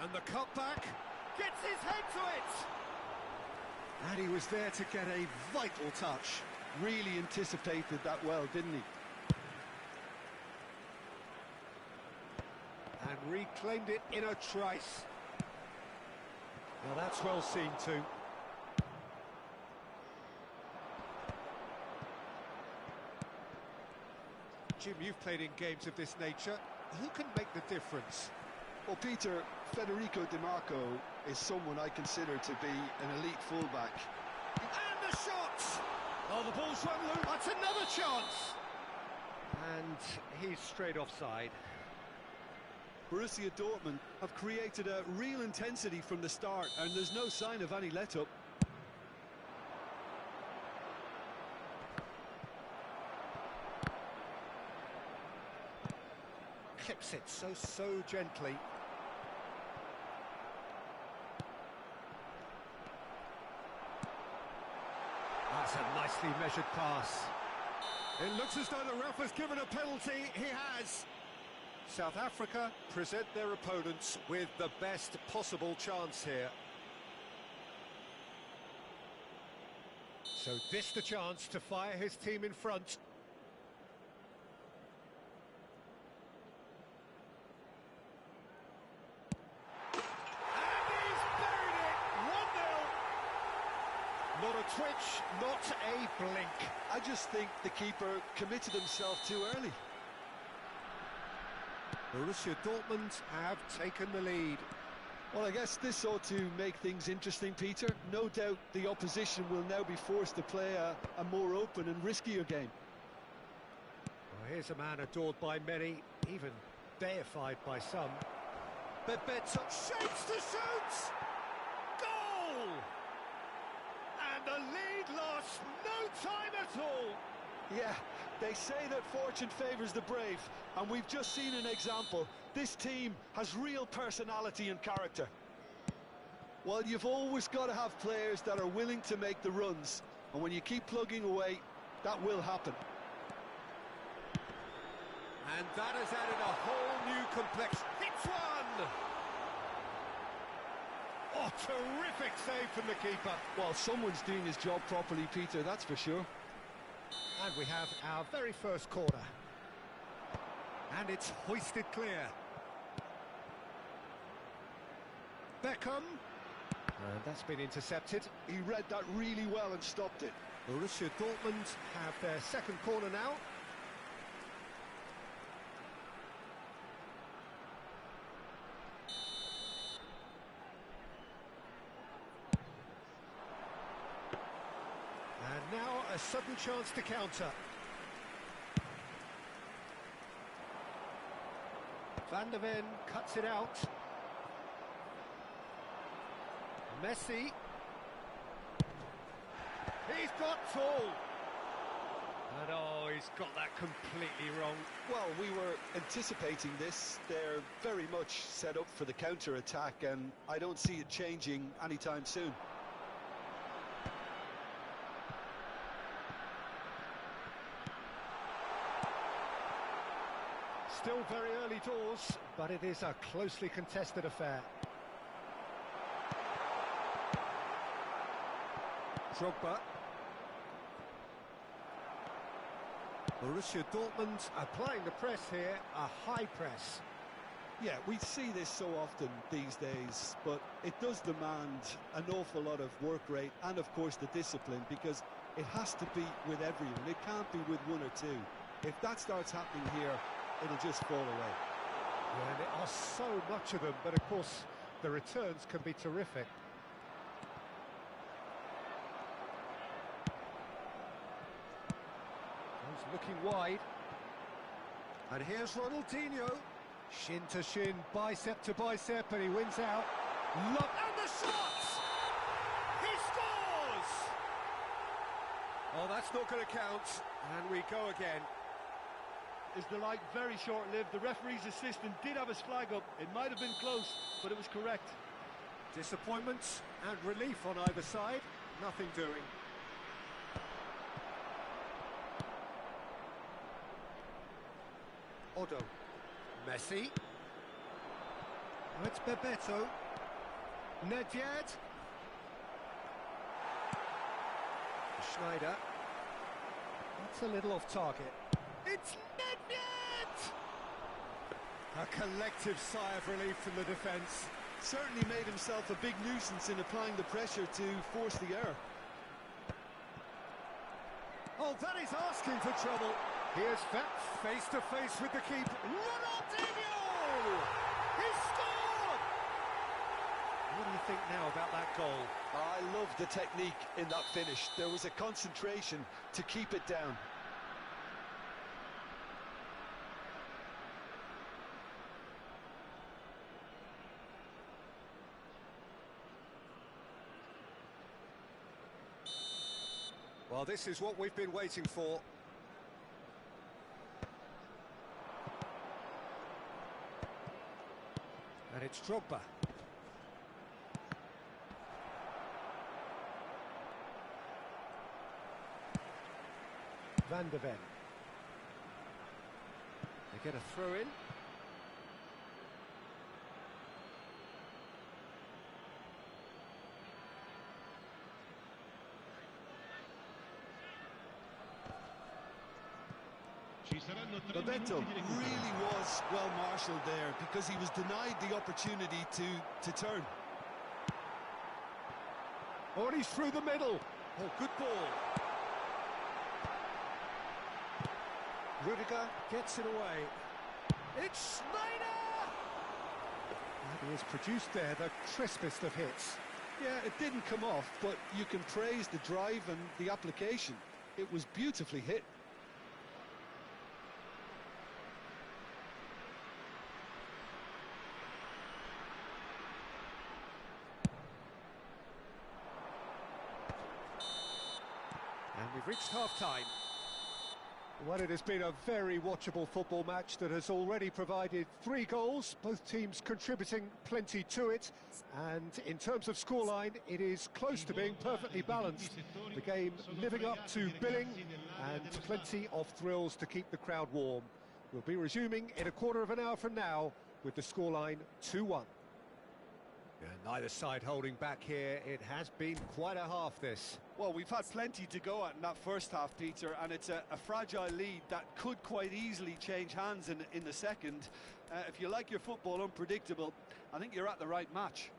B: And the cutback gets his head to it.
A: And he was there to get a vital touch.
C: Really anticipated that well, didn't he?
A: And reclaimed it in a trice. Well, that's well seen too.
B: Jim, you've played in games of this nature. Who can make the difference?
C: Well, Peter, Federico Di Marco is someone I consider to be an elite fullback.
B: And the shot!
A: Oh, the ball's run loose. That's another chance. And he's straight offside.
C: Borussia Dortmund have created a real intensity from the start, and there's no sign of any let-up.
A: Clips it so gently. That's a nicely measured pass.
B: It looks as though the ref has given a penalty. He has. South Africa present their opponents with the best possible chance here.
A: So this the chance to fire his team in front.
B: Not a twitch, not a blink.
C: I just think the keeper committed himself too early.
A: Borussia Dortmund have taken the lead.
C: Well, I guess this ought to make things interesting, Peter. No doubt the opposition will now be forced to play a more open and riskier game.
A: Well, here's a man adored by many, even deified by some.
B: Bebeto shapes to shoot! Goal! And the lead lost no time at all.
C: Yeah, they say that fortune favours the brave, and we've just seen an example. This team has real personality and character. Well, you've always got to have players that are willing to make the runs, and when you keep plugging away, that will happen.
B: And that has added a whole new complexion. Hits one! Oh, terrific save from the keeper.
C: Well, someone's doing his job properly, Peter, that's for sure.
A: And we have our very first corner.
B: And it's hoisted clear. Beckham.
A: And that's been intercepted.
C: He read that really well and stopped it.
A: Borussia Dortmund have their second corner now. a sudden chance to counter. Van der Ven cuts it out. Messi. He's got tall. And oh, he's got that completely wrong.
C: Well, we were anticipating this. They're very much set up for the counter-attack, and I don't see it changing anytime soon.
A: Still very early doors, but it is a closely contested affair. Drogba. Borussia Dortmund applying the press here, a high press.
C: Yeah, we see this so often these days, but it does demand an awful lot of work rate and, of course, the discipline, because it has to be with everyone. It can't be with one or two. If that starts happening here, it'll just fall away.
A: Yeah, and there are so much of them, but of course, the returns can be terrific. He's looking wide. And here's Ronaldinho. Shin to shin, bicep to bicep, and he wins out. Look, and the shot! He scores! Oh, that's not going to count. And we go again.
C: Is the light very short-lived? The referee's assistant did have his flag up. It might have been close, but it was correct.
A: Disappointment and relief on either side. Nothing doing. Odo. Messi. Oh, it's Bebeto. Nedved. Schneider. That's a little off target. It's Nedved! A collective sigh of relief from the defence.
C: Certainly made himself a big nuisance in applying the pressure to force the error.
A: Oh, that is asking for trouble. Here's face to face with the keeper. Ronaldinho! He scored! What do you think now about that goal?
C: I love the technique in that finish. There was a concentration to keep it down.
A: Well, this is what we've been waiting for. And it's Drogba. Van der Ven. They get a throw in.
C: Bebeto really was well marshalled there, because he was denied the opportunity to turn.
A: Oh, and he's through the middle. Oh, good ball. Rudiger gets it away. It's Schneider! And he has produced there the crispest of hits.
C: Yeah, it didn't come off, but you can praise the drive and the application. It was beautifully hit.
A: And we've reached half-time. Well, it has been a very watchable football match that has already provided 3 goals, both teams contributing plenty to it. And in terms of scoreline, it is close to being perfectly balanced. The game living up to billing and plenty of thrills to keep the crowd warm. We'll be resuming in a quarter of an hour from now with the scoreline 2-1. Yeah, neither side holding back here. It has been quite a half, this.
C: Well, we've had plenty to go at in that first half, Peter, and it's a fragile lead that could quite easily change hands in the second. If you like your football unpredictable, I think you're at the right match.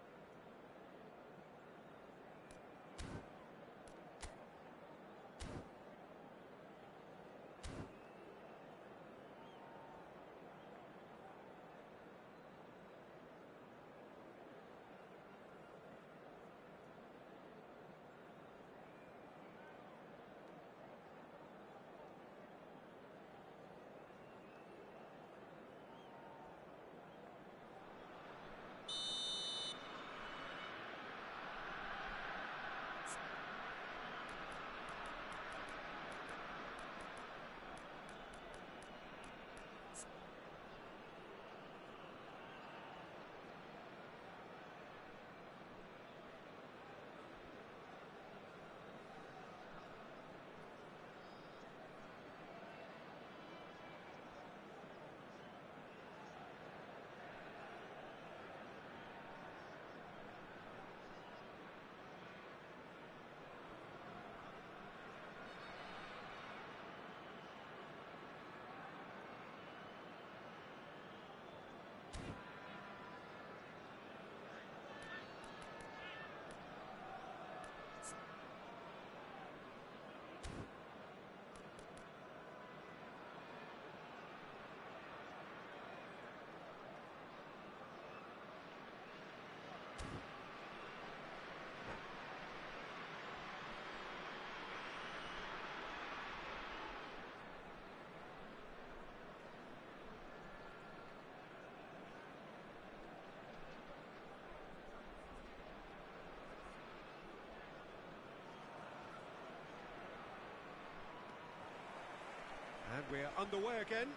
B: underway again.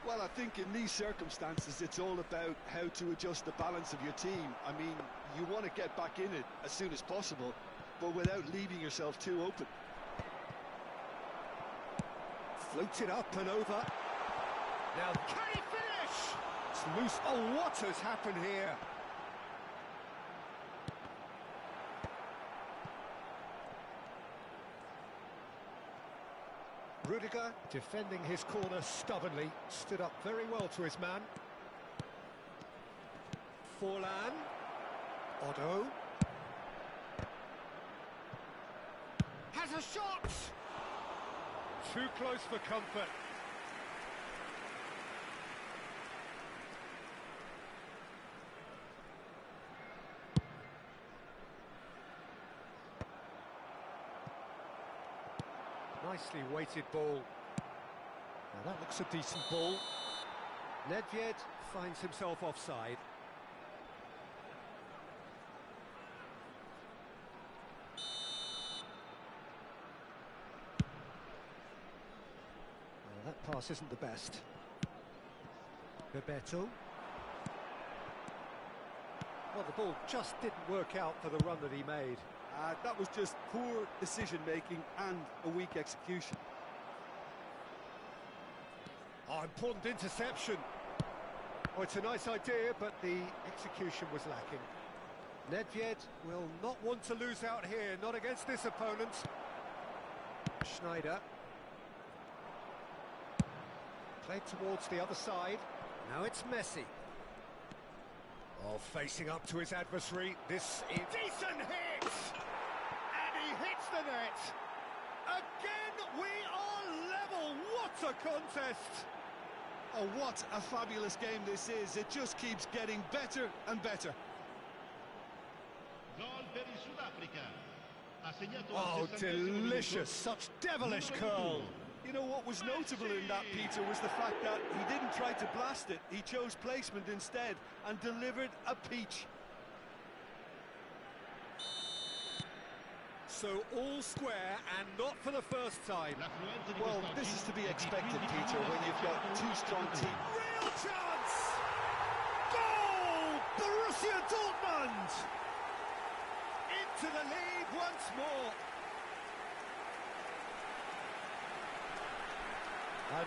C: Well, I think in these circumstances, it's all about how to adjust the balance of your team. I mean, you want to get back in it as soon as possible, but without leaving yourself too open.
B: Floated up and over. Now, can he finish? It's loose. Oh, what has happened here? Rudiger, defending his corner stubbornly, stood up very well to his man. Forlan. Otto. Has a shot! Too close for comfort. Nicely weighted ball. Now that looks a decent ball. Nedved finds himself offside. Well, that pass isn't the best. Bebeto. Well, the ball just didn't work out for the run that he made.
C: That was just poor decision-making and a weak execution.
B: Oh, important interception. Oh, it's a nice idea, but the execution was lacking. Nedved will not want to lose out here, not against this opponent. Schneider. Played towards the other side. Now it's Messi. Oh, facing up to his adversary. This is... Decent hit! And he hits the net. Again, we are level. What a contest!
C: Oh, what a fabulous game this is. It just keeps getting better and better.
D: Gol per il Sudafrica. Ha segnato
B: Oh,
D: al 60°
B: delicious.
D: minuto.
B: Such devilish
D: Numero
B: curl.
D: 21.
C: You know, what was notable in that, Peter, was the fact that he didn't try to blast it. He chose placement instead and delivered a peach.
B: So all square and not for the first time.
D: L'affluenza di
C: Well,
D: quest'oggi
C: this is to be
D: è di
C: expected,
D: 15
C: Peter, when you've got two strong teams.
B: Real chance! Goal! Borussia Dortmund! Into the lead once more.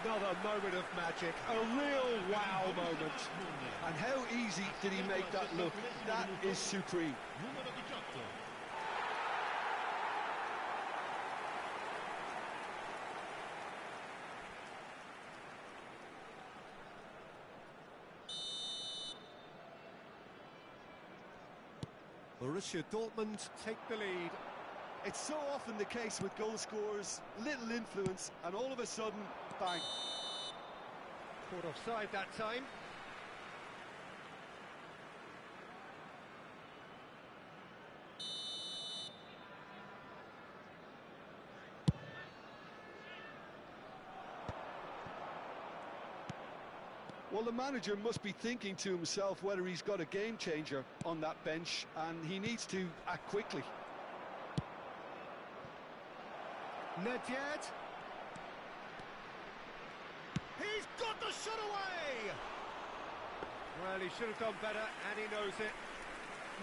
B: Another moment of magic, a real wow moment.
C: And how easy did he make that look? That is supreme.
D: Numero 18.
B: Borussia Dortmund take the lead.
C: It's so often the case with goal scorers, little influence, and all of a sudden, bang.
B: Caught offside that time.
C: Well, the manager must be thinking to himself whether he's got a game changer on that bench, and he needs to act quickly.
B: Nedved. He's got the shot away! Well, he should have done better, and he knows it.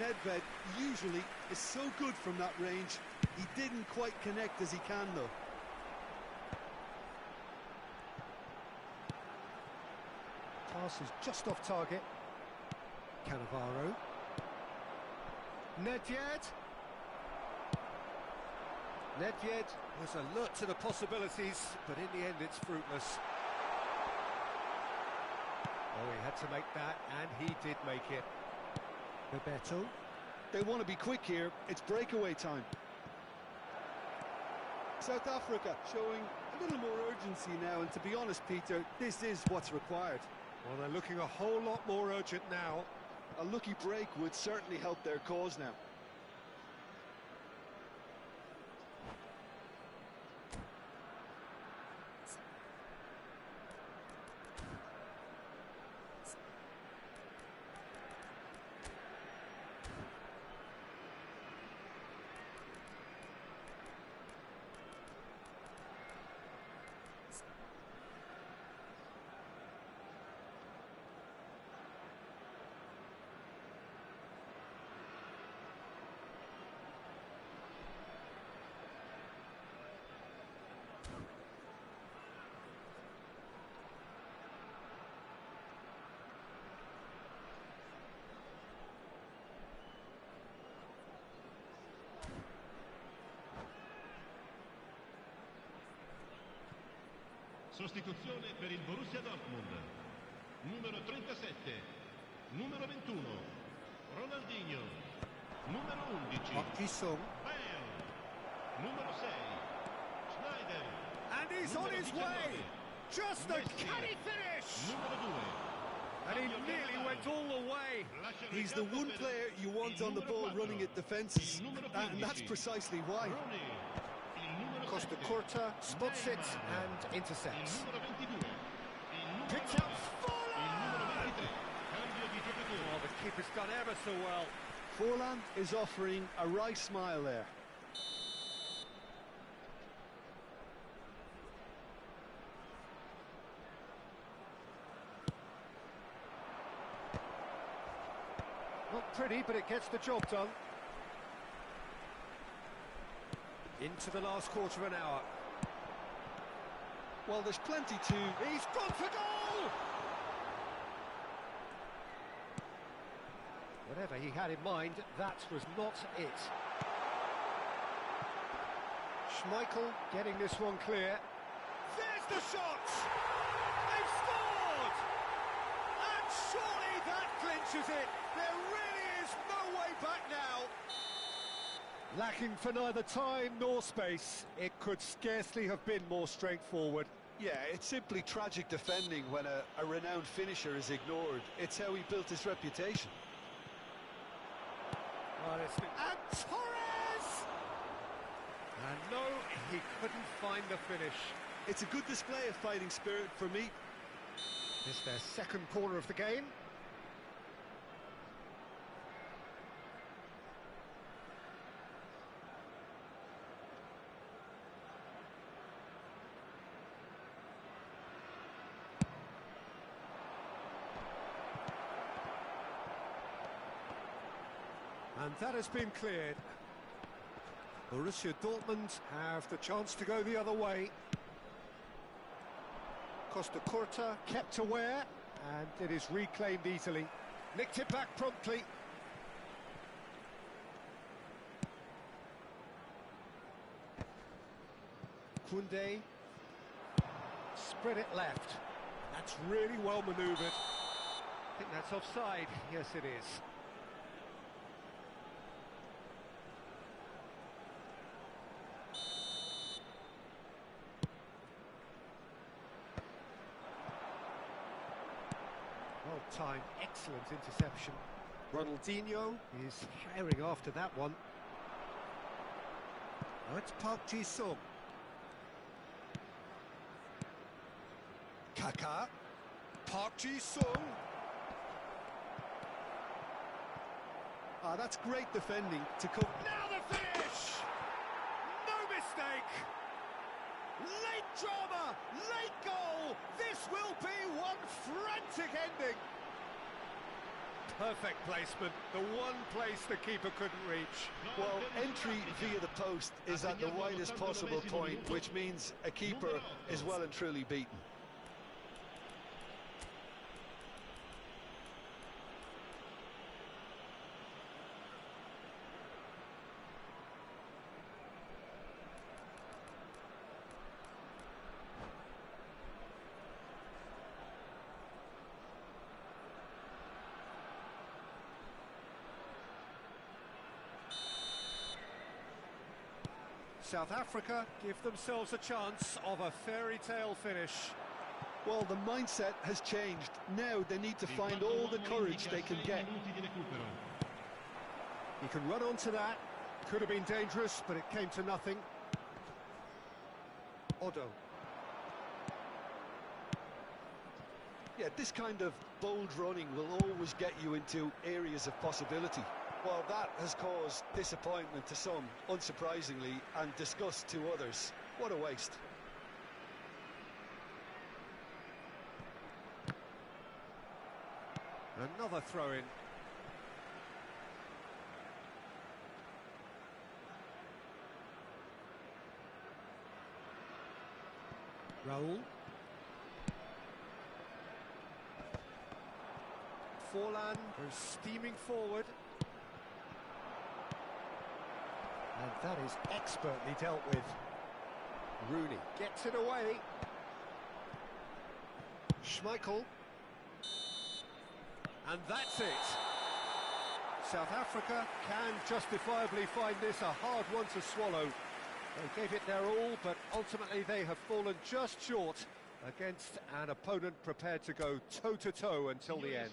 C: Nedved usually is so good from that range. He didn't quite connect as he can, though.
B: Pass is just off target. Cannavaro. Nedved. Nedved was alert to the possibilities, but in the end it's fruitless. Oh, he had to make that, and he did make it. Bebeto.
C: They want to be quick here. It's breakaway time. South Africa showing a little more urgency now, and to be honest, Peter, this is what's required.
B: Well, they're looking a whole lot more urgent now.
C: A lucky break would certainly help their cause now.
D: Sostituzione per il Borussia Dortmund. Numero 37, numero 21, Ronaldinho. Numero 11,
A: Park Ji-sung.
D: Bale. Numero 6, Schneider.
B: And he's on his way. Just a canny finish.
D: Numero 2.
B: And he nearly went all the way.
C: He's the one player you want on the ball running at defences, and that's precisely why.
A: Costa Curta spots it and intercepts.
B: Picked up Forlan. Oh, the keeper's done ever so well.
C: Forlan is offering a wry smile there.
A: Not pretty, but it gets the job done.
B: Into the last quarter of an hour.
C: Well, there's plenty to...
B: He's gone for goal!
A: Whatever he had in mind, that was not it. Schmeichel getting this one clear.
B: There's the shot! They've scored! And surely that clinches it. There really is no way back now.
A: Lacking for neither time nor space. It could scarcely have been more straightforward.
C: Yeah, it's simply tragic defending when a renowned finisher is ignored. It's how he built his reputation.
B: And Torres! And no, he couldn't find the finish.
C: It's a good display of fighting spirit for me.
A: It's their second corner of the game. And that has been cleared. Borussia Dortmund have the chance to go the other way. Costa Curta kept aware, and it is reclaimed easily. Nicked it back promptly. Koundé. Spread it left. That's really well manoeuvred.
B: I think that's offside. Yes, it is.
A: Well-timed, excellent interception. Ronaldinho is firing after that one. Now it's Park Ji-sung. Kaká. Park Ji-sung.
C: Ah, that's great defending to come...
B: Now the finish! No mistake! Late drama, late goal! This will be one frantic ending!
A: Perfect placement, the one place the keeper couldn't reach.
C: Well, entry via the post is at the widest possible point, which means a keeper is well and truly beaten.
A: South Africa give themselves a chance of a fairy tale finish.
C: Well, the mindset has changed. Now they need to find all the courage they can get.
A: He can run onto that. Could have been dangerous, but it came to nothing. Odo.
C: Yeah, this kind of bold running will always get you into areas of possibility. Well, that has caused disappointment to some, unsurprisingly, and disgust to others. What a waste.
A: Another throw-in. Raul. Forlan goes steaming forward. And that is expertly dealt with. Rooney gets it away. Schmeichel.
B: And that's it.
A: South Africa can justifiably find this a hard one to swallow. They gave it their all, but ultimately they have fallen just short against an opponent prepared to go toe-to-toe until the end.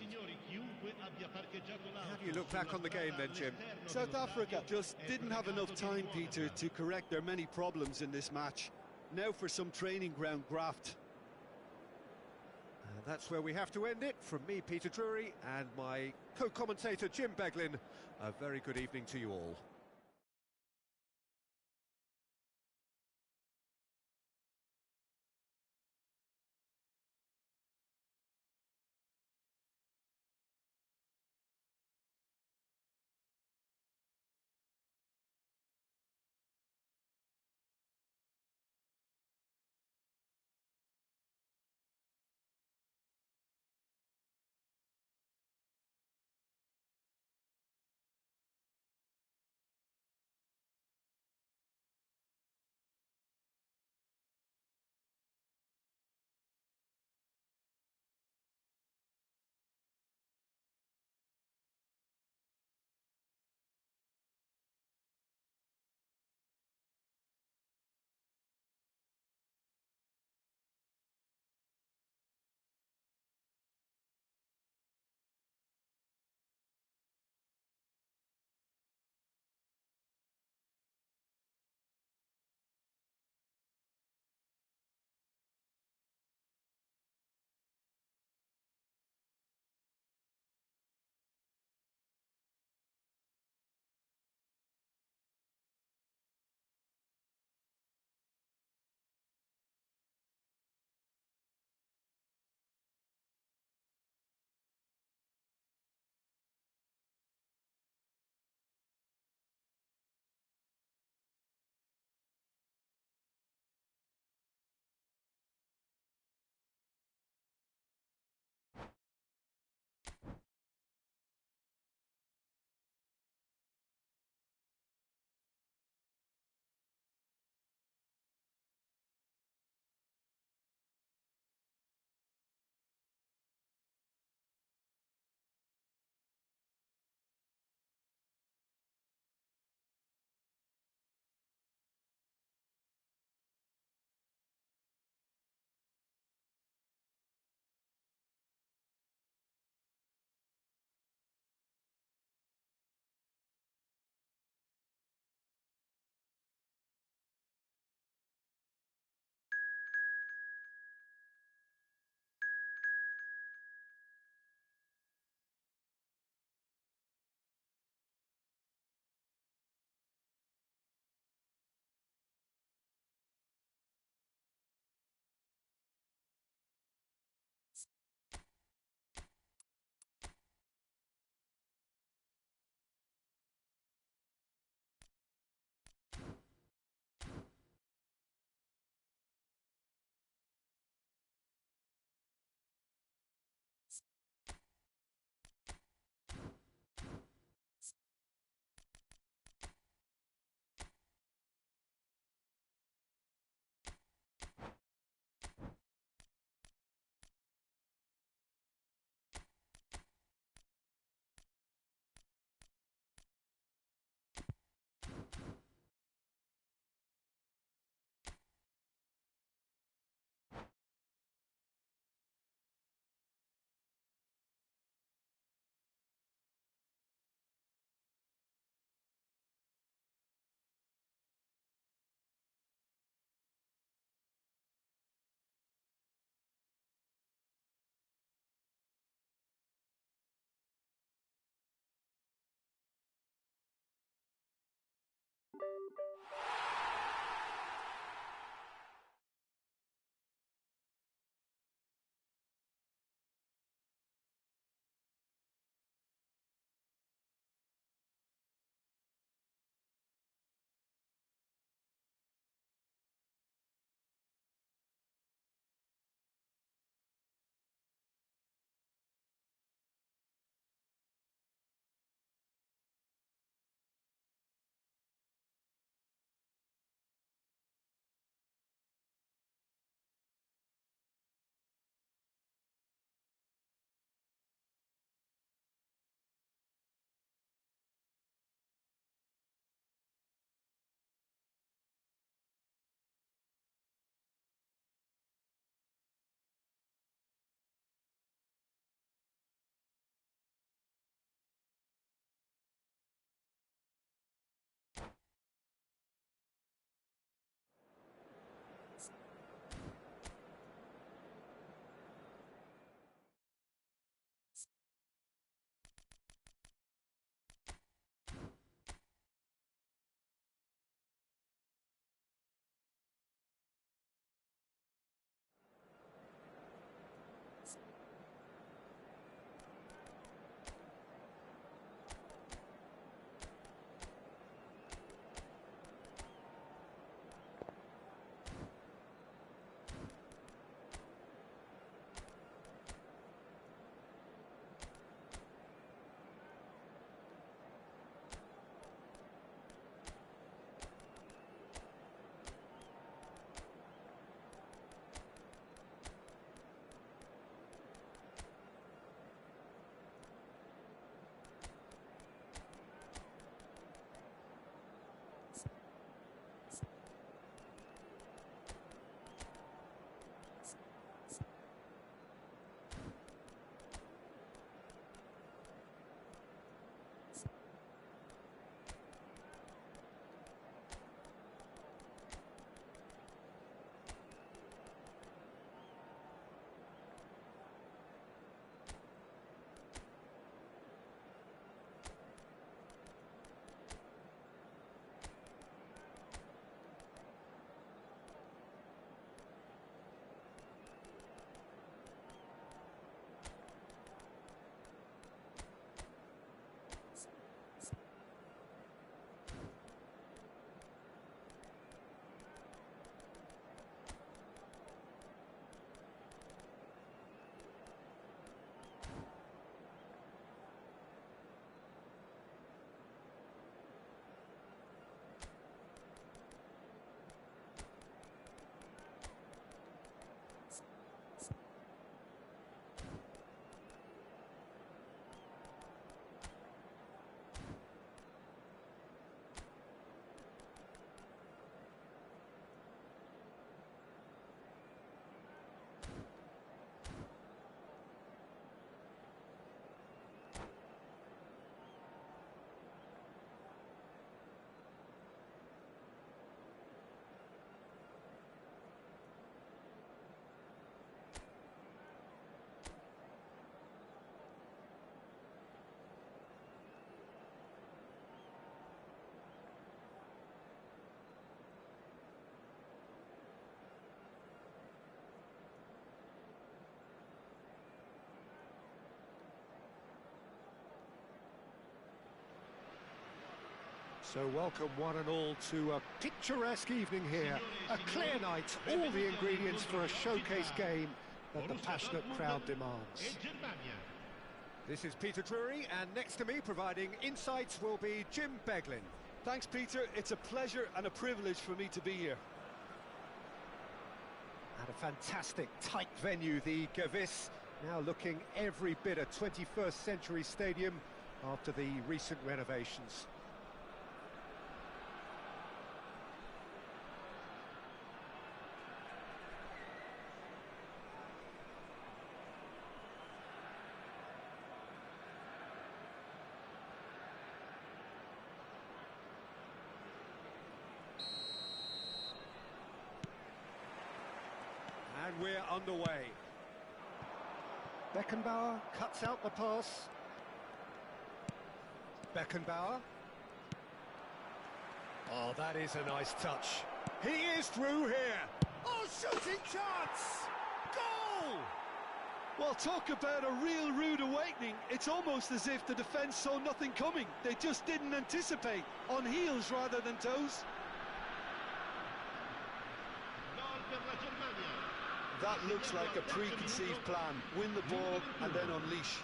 B: How do you look back on the game then, Jim?
C: South Africa just didn't have enough time, Peter, to correct their many problems in this match. Now for some training ground graft.
A: And that's where we have to end it. From me, Peter Drury, and my co-commentator, Jim Beglin, a very good evening to you all. So welcome one and all to a picturesque evening here. A clear night, all the ingredients for a showcase game that the passionate crowd demands.
B: This is Peter Drury, and next to me providing insights will be Jim Beglin.
C: Thanks, Peter. It's a pleasure and a privilege for me to be here.
A: At a fantastic tight venue, the Gavis, now looking every bit a 21st century stadium after the recent renovations.
B: And we're underway.
A: Beckenbauer cuts out the pass. Beckenbauer.
B: Oh, that is a nice touch. He is through here. Oh, shooting chance! Goal!
C: Well, talk about a real rude awakening. It's almost as if the defence saw nothing coming. They just didn't anticipate. On heels rather than toes. That looks like a preconceived plan. Win the ball and then unleash.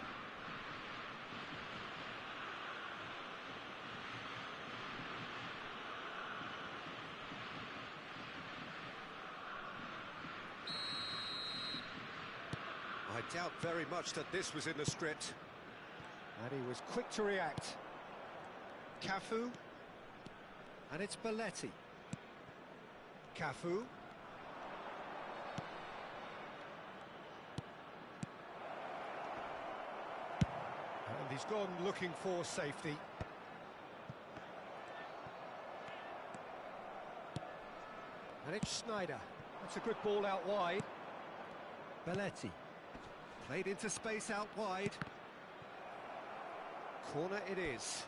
B: I doubt very much that this was in the script.
A: And he was quick to react. Cafu. And it's Belletti. Cafu. And he's gone looking for safety. And it's Schneider. That's a good ball out wide. Belletti.
B: Played into space out wide. Corner it is.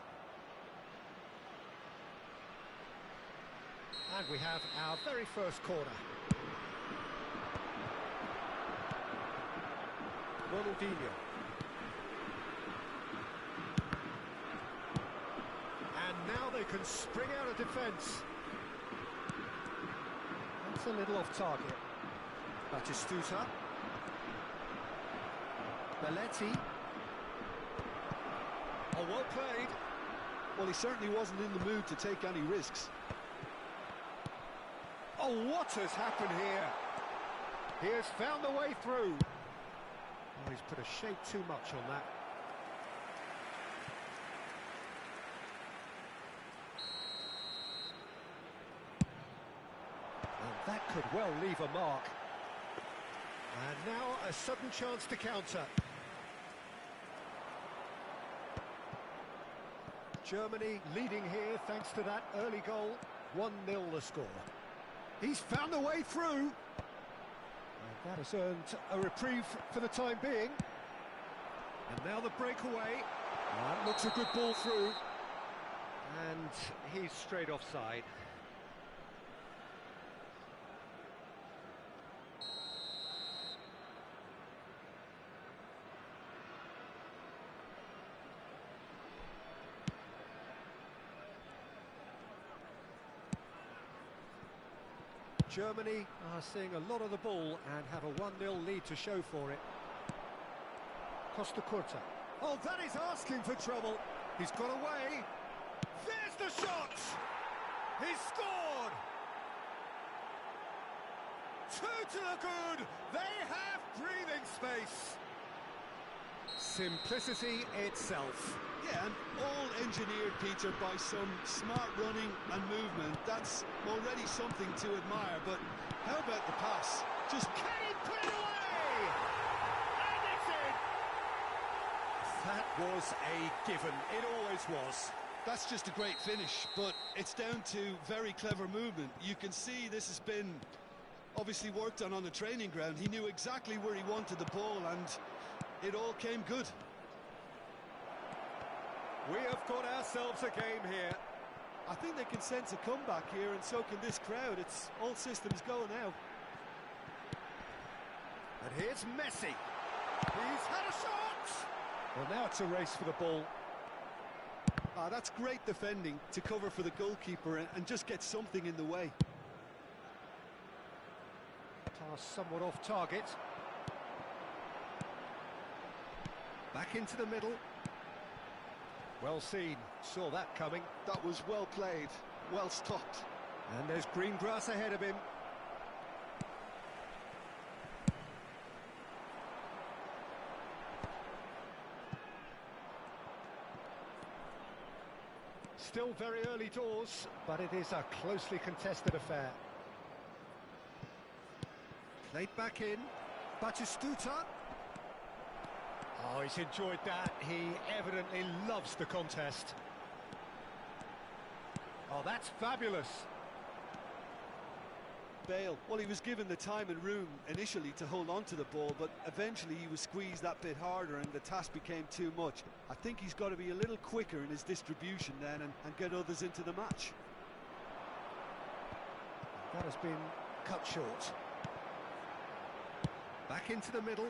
A: And we have our very first corner. Ronaldinho. And now they can spring out of defence. That's a little off target. Batistuta. Belletti.
B: Oh, well played.
C: Well, he certainly wasn't in the mood to take any risks.
A: Oh, what has happened here? He has found a way through. Oh, he's put a shade too much on that. And that could well leave a mark. And now a sudden chance to counter. Germany leading here thanks to that early goal. 1-0 the score. He's found a way through. And that has earned a reprieve for the time being.
B: And now the breakaway.
A: That looks a good ball through.
B: And he's straight offside.
A: Germany are seeing a lot of the ball and have a 1-0 lead to show for it. Costa Curta.
B: Oh, that is asking for trouble. He's got away. There's the shot. He's scored. 2 to the good. They have breathing space. Simplicity itself.
C: Yeah, and all engineered, Peter, by some smart running and movement. That's already something to admire, but how about the pass? Just
B: can he put it away? And it's in.
A: That was a given. It always was.
C: That's just a great finish, but it's down to very clever movement. You can see this has been obviously worked on the training ground. He knew exactly where he wanted the ball, and it all came good.
B: We have got ourselves a game here.
C: I think they can sense a comeback here, and so can this crowd. It's all systems go now.
B: And here's Messi. He's had a shot.
A: Well, now it's a race for the ball.
C: That's great defending to cover for the goalkeeper and just get something in the way.
A: Pass somewhat off target. Back into the middle. Well seen, saw that coming.
C: That was well played, well stopped.
A: And there's green grass ahead of him. Still very early doors, but it is a closely contested affair. Played back in. Batistuta. Oh, he's enjoyed that. He evidently loves the contest. Oh, that's fabulous.
C: Bale, well, he was given the time and room initially to hold on to the ball, but eventually he was squeezed that bit harder and the task became too much. I think he's got to be a little quicker in his distribution then and get others into the match.
A: That has been cut short. Back into the middle.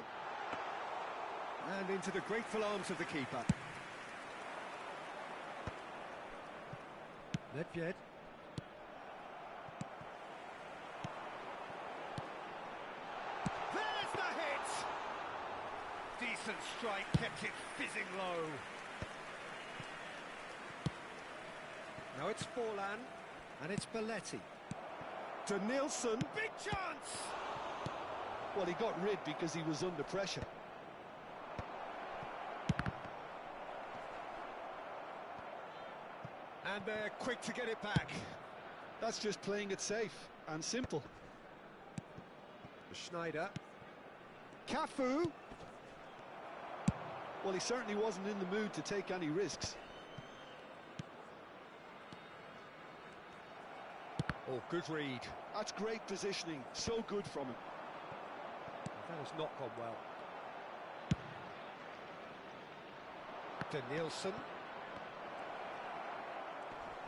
A: And into the grateful arms of the keeper. Nedved.
B: There's the hit! Decent strike, kept it fizzing low.
A: Now it's Forlan, and it's Belletti. To Nielsen.
B: Big chance!
C: Well, he got rid because he was under pressure.
A: And they're quick to get it back.
C: That's just playing it safe and simple.
A: Schneider. Cafu.
C: Well, he certainly wasn't in the mood to take any risks.
A: Oh, good read.
C: That's great positioning, so good from him.
A: That has not gone well. To Nielsen.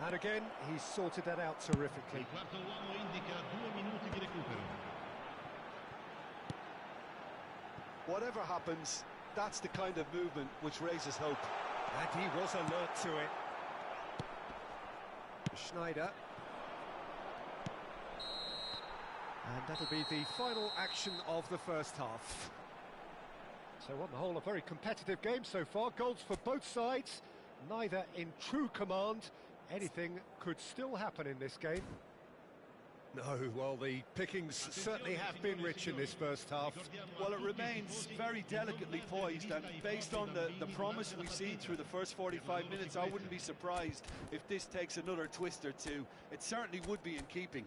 A: And again, he's sorted that out terrifically.
D: Il quarto uomo indica 2 minuti di recupero.
C: Whatever happens, that's the kind of movement which raises hope.
A: And he was alert to it. Schneider. And that'll be the final action of the first half. So on the whole, a very competitive game so far. Goals for both sides, neither in true command. Anything could still happen in this game. No, well, the pickings certainly have been rich in this first half.
C: Well, it remains very delicately poised, and based on the promise we've seen through the first 45 minutes, I wouldn't be surprised if this takes another twist or two. It certainly would be in keeping.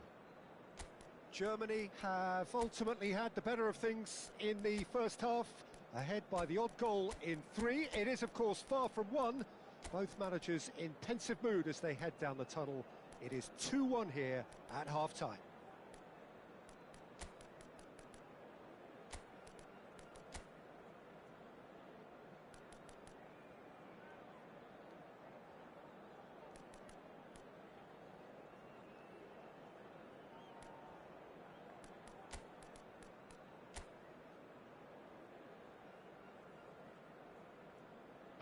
A: Germany have ultimately had the better of things in the first half, ahead by the odd goal in 3. It is, of course, far from 1. Both managers in pensive mood as they head down the tunnel. It is 2-1 here at half-time.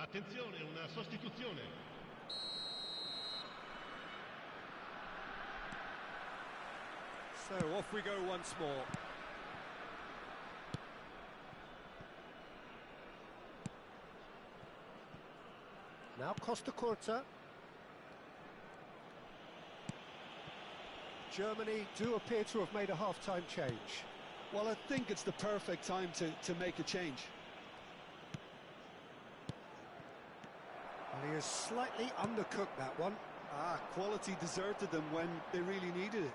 D: Attenzione, una sostituzione.
A: So off we go once more. Now Costa Curta. Germany do appear to have made a half-time change.
C: Well, I think it's the perfect time to make a change.
A: Well, he has slightly undercooked that one.
C: Quality deserted them when they really needed it.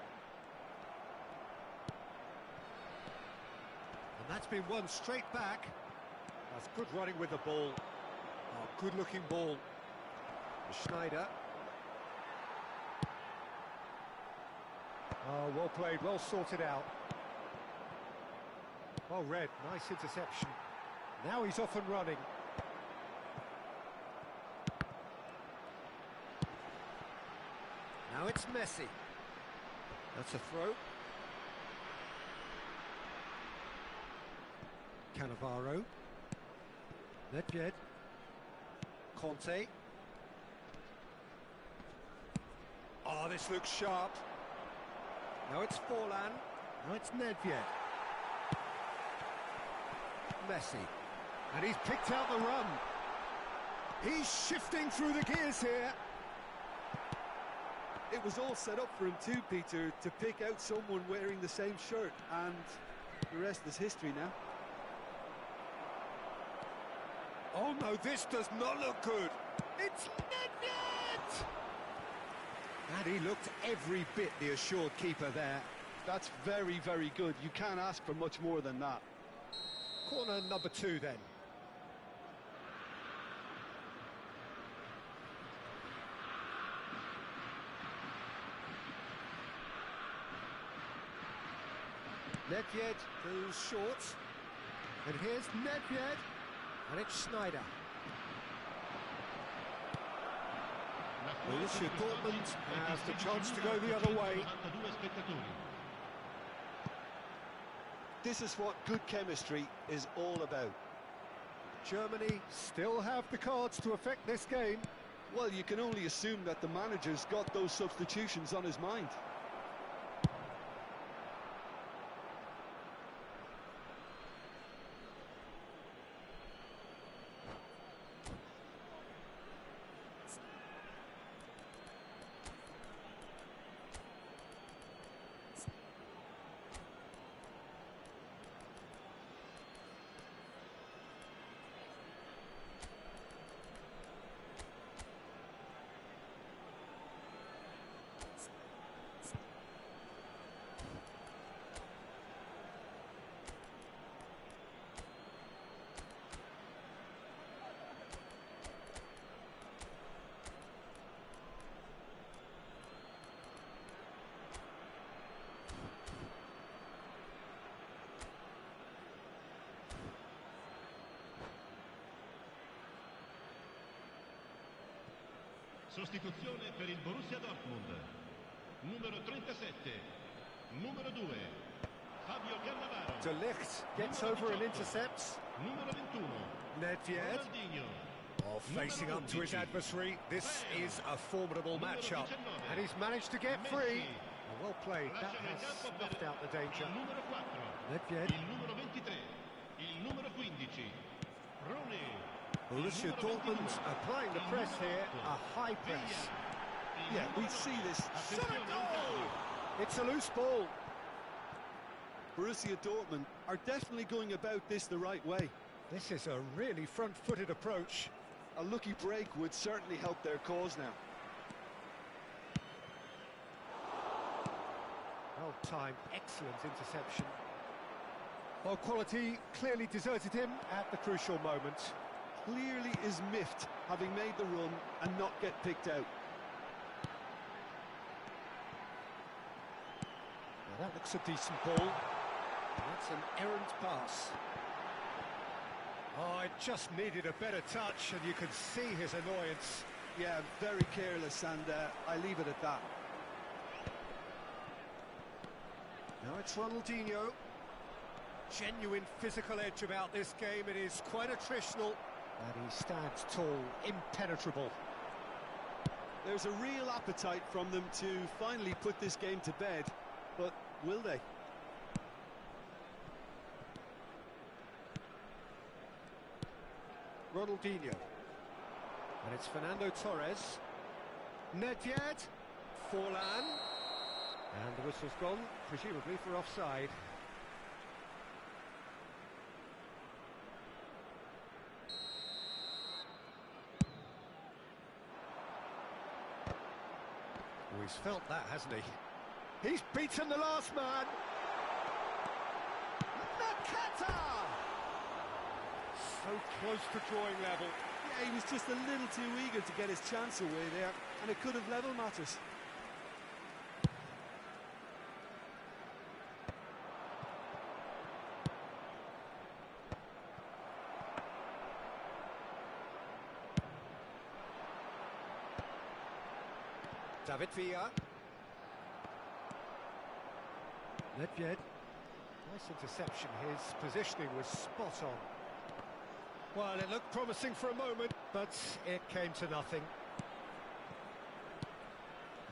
A: And that's been won straight back. That's good running with the ball. Oh, good-looking ball. Schneider. Oh, well played, well sorted out. Oh, Red, nice interception. Now he's off and running. Now it's Messi. That's a throw. Cannavaro. Nedved. Conte.
B: Oh, this looks sharp. Now it's Forlan. Now it's Nedved. Messi. And he's picked out the run. He's shifting through the gears here.
C: It was all set up for him too, Peter, to pick out someone wearing the same shirt, and the rest is history now.
B: Oh no, this does not look good. It's Nedved! And he looked every bit the assured keeper there.
C: That's very, very good. You can't ask for much more than that.
B: Corner number 2 then. Nedved goes short. And here's Nedved. And it's Schneider. Borussia Dortmund has the chance to go the other way.
C: This is what good chemistry is all about.
B: Germany still have the cards to affect this game.
C: Well, you can only assume that the manager's got those substitutions on his mind.
D: Sostituzione per il Borussia Dortmund. Numero 37, numero 2, Fabio Cannavaro.
B: De Ligt gets over and intercepts.
D: Numero 21,
B: Nedved.
D: Ronaldinho.
B: Oh, facing up to his adversary. This is a formidable matchup. And he's managed to get free. Well played. That has snuffed out the danger.
D: Il numero 4,
B: Nedved.
D: il numero 23, il numero 15, Rooney.
B: Borussia Dortmund applying the press here, a high press.
C: Yeah, we see this.
B: Shot a goal! It's a loose ball.
C: Borussia Dortmund are definitely going about this the right way.
B: This is a really front-footed approach.
C: A lucky break would certainly help their cause now.
B: Well-timed, excellent interception. Well, quality clearly deserted him at the crucial moment.
C: Clearly is miffed, having made the run and not get picked out.
B: Now that looks a decent ball. That's an errant pass. Oh, it just needed a better touch, and you could see his annoyance.
C: Yeah, very careless, and I leave it at that.
B: Now it's Ronaldinho. Genuine physical edge about this game. It is quite attritional. And he stands tall, impenetrable.
C: There's a real appetite from them to finally put this game to bed, but will they?
B: Ronaldinho. And it's Fernando Torres. Nedved. Forlan. And the whistle's gone, presumably for offside. Oh, he's felt that, hasn't he? He's beaten the last man! Nakata! So close to drawing level.
C: Yeah, he was just a little too eager to get his chance away there, and it could have level matters.
B: David Villa. Nedved. Nice interception. His positioning was spot on. Well, it looked promising for a moment, but it came to nothing.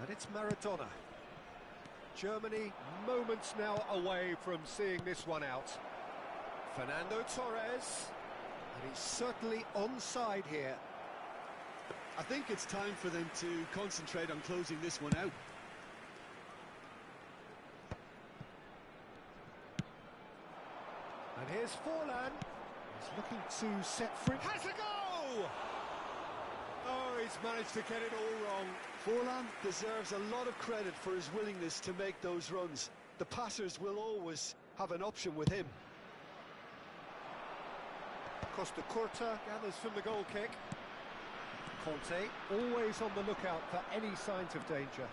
A: And it's Maradona. Germany moments now away from seeing this one out. Fernando Torres, and he's certainly onside here.
C: I think it's time for them to concentrate on closing this one out.
A: And here's Forlan. He's looking to set free.
B: Has a go! Oh, he's managed to get it all wrong.
C: Forlan deserves a lot of credit for his willingness to make those runs. The passers will always have an option with him.
A: Costa Curta gathers from the goal kick. Conte always on the lookout for any signs of danger.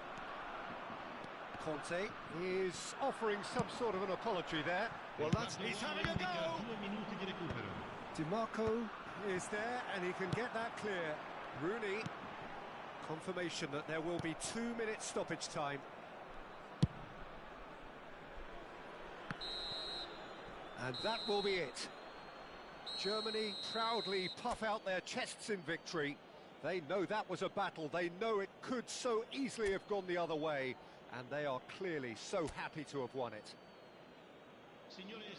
A: Conte is offering some sort of an apology there.
C: Well, that's...
B: He's having a go!
D: 2 minuti di recupero.
A: DiMarco
B: Is there, and he can get that clear. Rooney.
A: confirmation that there will be 2 minutes stoppage time. And that will be it. Germany proudly puff out their chests in victory. They know that was a battle. They know it could so easily have gone the other way. And they are clearly so happy to have won it.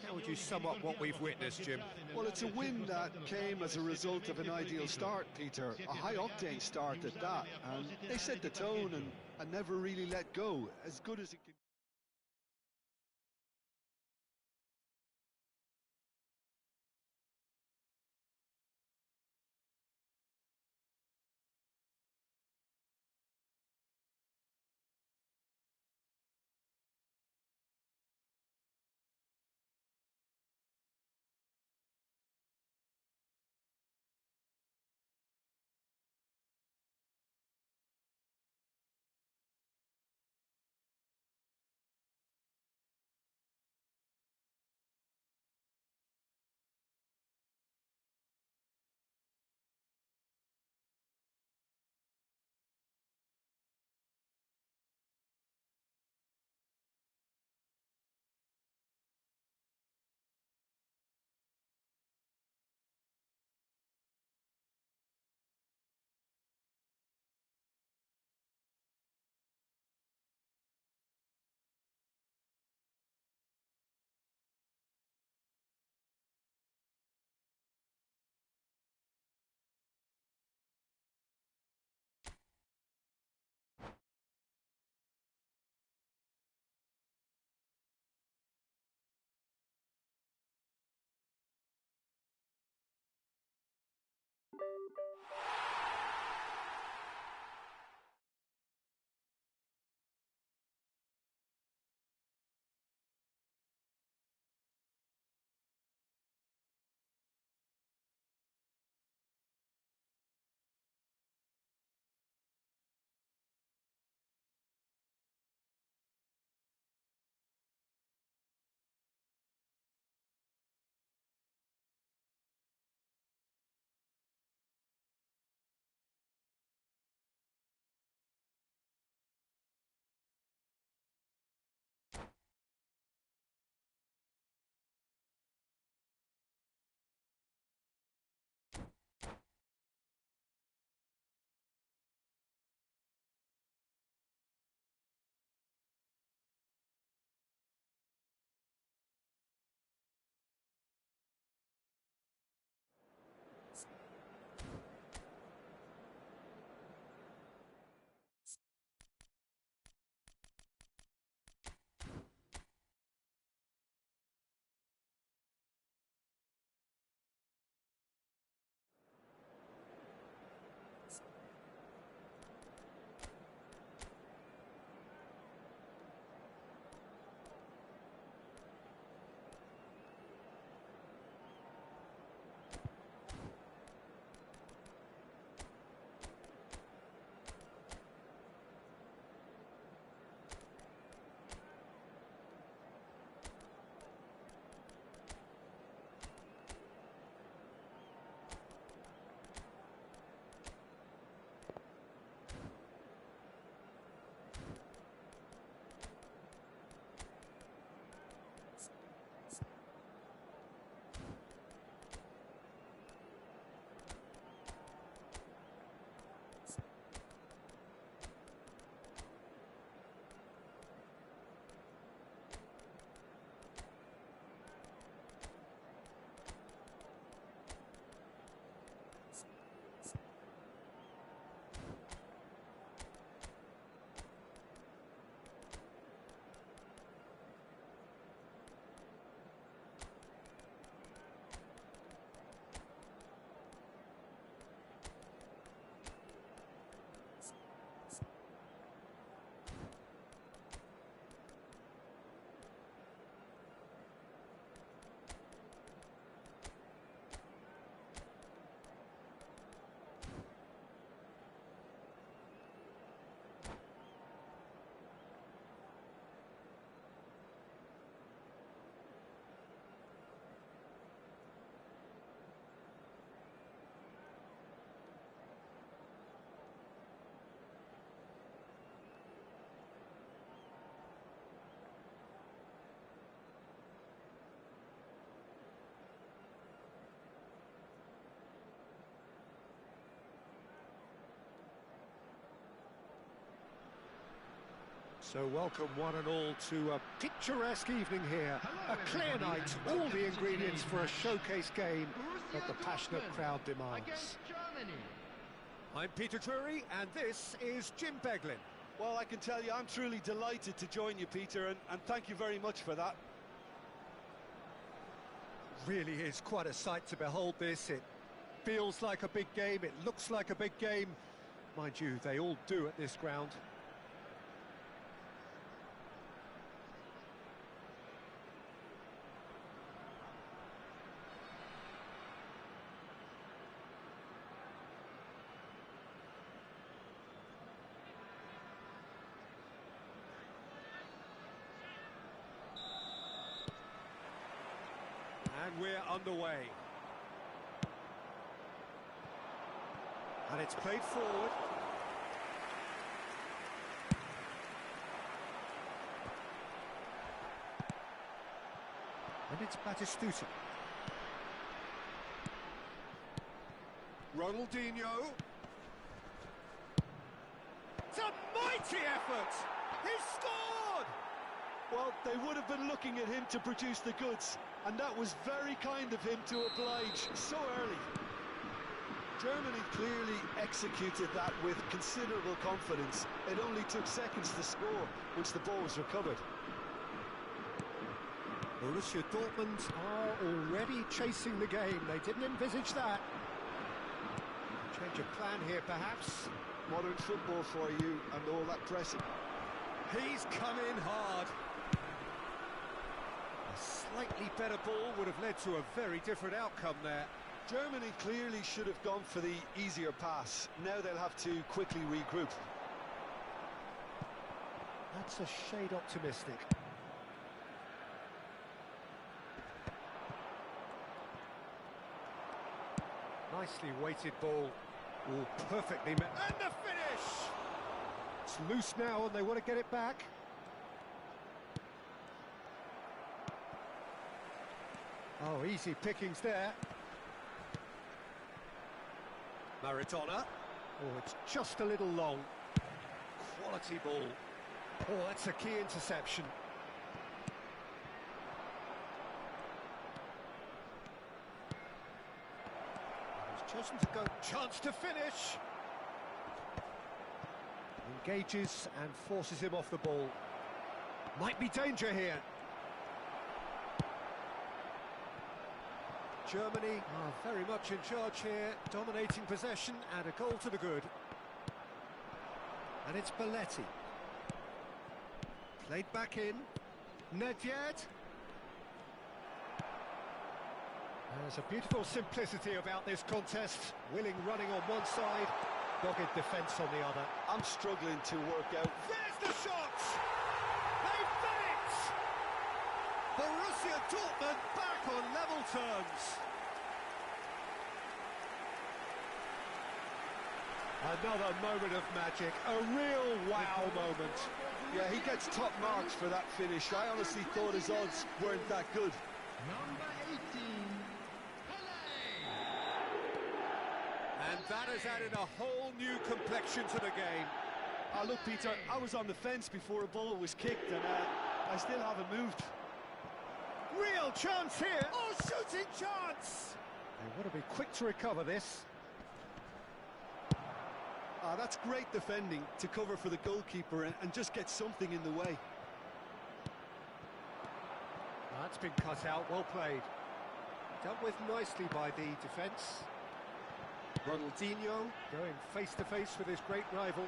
B: How would you sum up what we've witnessed, Jim?
C: Well, it's a win that came as a result of an ideal start, Peter. A high-octane start at that. And they set the tone and never really let go. As good as it can...
A: So welcome one and all to a picturesque evening here. A clear night, all the ingredients for a showcase game that the passionate crowd demands.
B: I'm Peter Drury, and this is Jim Beglin.
C: Well, I can tell you I'm truly delighted to join you, Peter, and thank you very much for that.
A: Really is quite a sight to behold this. It feels like a big game, it looks like a big game. Mind you, they all do at this ground.
B: And we're underway. And it's played forward.
A: And it's Batistuta.
B: Ronaldinho. It's a mighty effort! He's scored!
C: Well, they would have been looking at him to produce the goods, and that was very kind of him to oblige so early. Germany clearly executed that with considerable confidence. It only took seconds to score once the ball was recovered.
A: Borussia Dortmund are already chasing the game. They didn't envisage that. Change of plan here, perhaps.
C: Modern football for you and all that pressing.
B: He's come in hard. A slightly better ball would have led to a very different outcome there.
C: Germany clearly should have gone for the easier pass. Now they'll have to quickly regroup.
A: That's a shade optimistic. Nicely weighted ball. Oh, perfectly met.
B: And the finish!
A: It's loose now and they want to get it back. Oh, easy pickings there.
B: Maradona.
A: Oh, it's just a little long.
B: Quality ball.
A: Oh, that's a key interception. He's chosen to go.
B: Chance to finish.
A: Engages and forces him off the ball. Might be danger here.
B: Germany are very much in charge here, dominating possession and a goal to the good.
A: And it's Belletti. Played back in. Nedved. There's a beautiful simplicity about this contest. Willing running on one side, dogged defence on the other.
C: I'm struggling to work out.
B: There's the shot! They've done it! Borussia Dortmund back on level terms.
A: Another moment of magic, a real wow moment.
C: Yeah, he gets top marks for that finish. I honestly thought his odds weren't that good.
E: Number 18,
B: And that has added a whole new complexion to the game.
C: Look, Peter, I was on the fence before a ball was kicked, and I still haven't moved.
A: Real chance here.
B: Oh, shooting chance!
A: They want to be quick to recover this.
C: That's great defending to cover for the goalkeeper and just get something in the way.
A: That's been cut out, well played. Dealt with nicely by the defence. Ronaldinho going face-to-face with his great rival.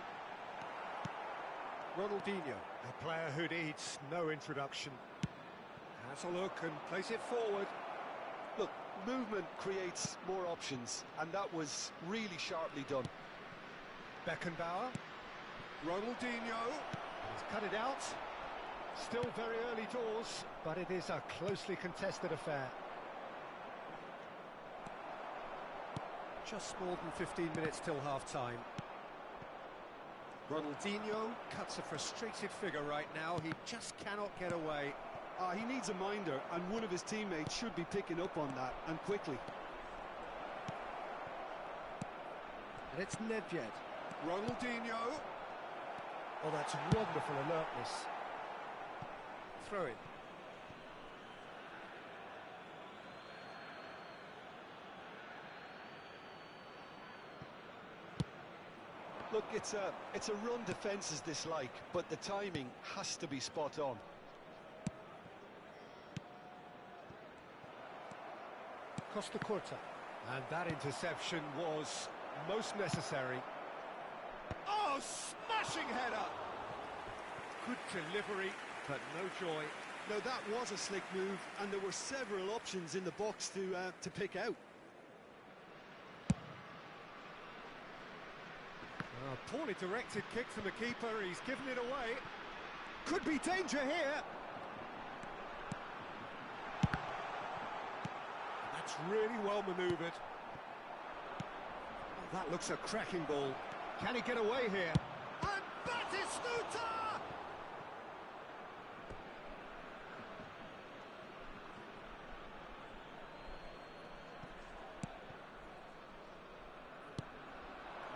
A: Ronaldinho, a player who needs no introduction. Has a look and plays it forward.
C: Look, movement creates more options, and that was really sharply done.
A: Beckenbauer. Ronaldinho. He's cut it out. Still very early doors, but it is a closely contested affair. Just more than 15 minutes till half-time. Ronaldinho cuts a frustrated figure right now. He just cannot get away.
C: He needs a minder, and one of his teammates should be picking up on that, and quickly.
A: And it's Nedved.
B: Ronaldinho.
A: Oh, that's wonderful alertness.
B: Throw in.
C: Look, it's a run defence is dislike, but the timing has to be spot on.
A: Costa Curta.
B: And that interception was most necessary. Oh, smashing header! Good delivery, but no joy.
C: Now that was a slick move, and there were several options in the box to pick out.
B: Poorly directed kick from the keeper, he's given it away. Could be danger here. That's really well manoeuvred. Oh, that looks a cracking ball. Can he get away here? And Batistuta!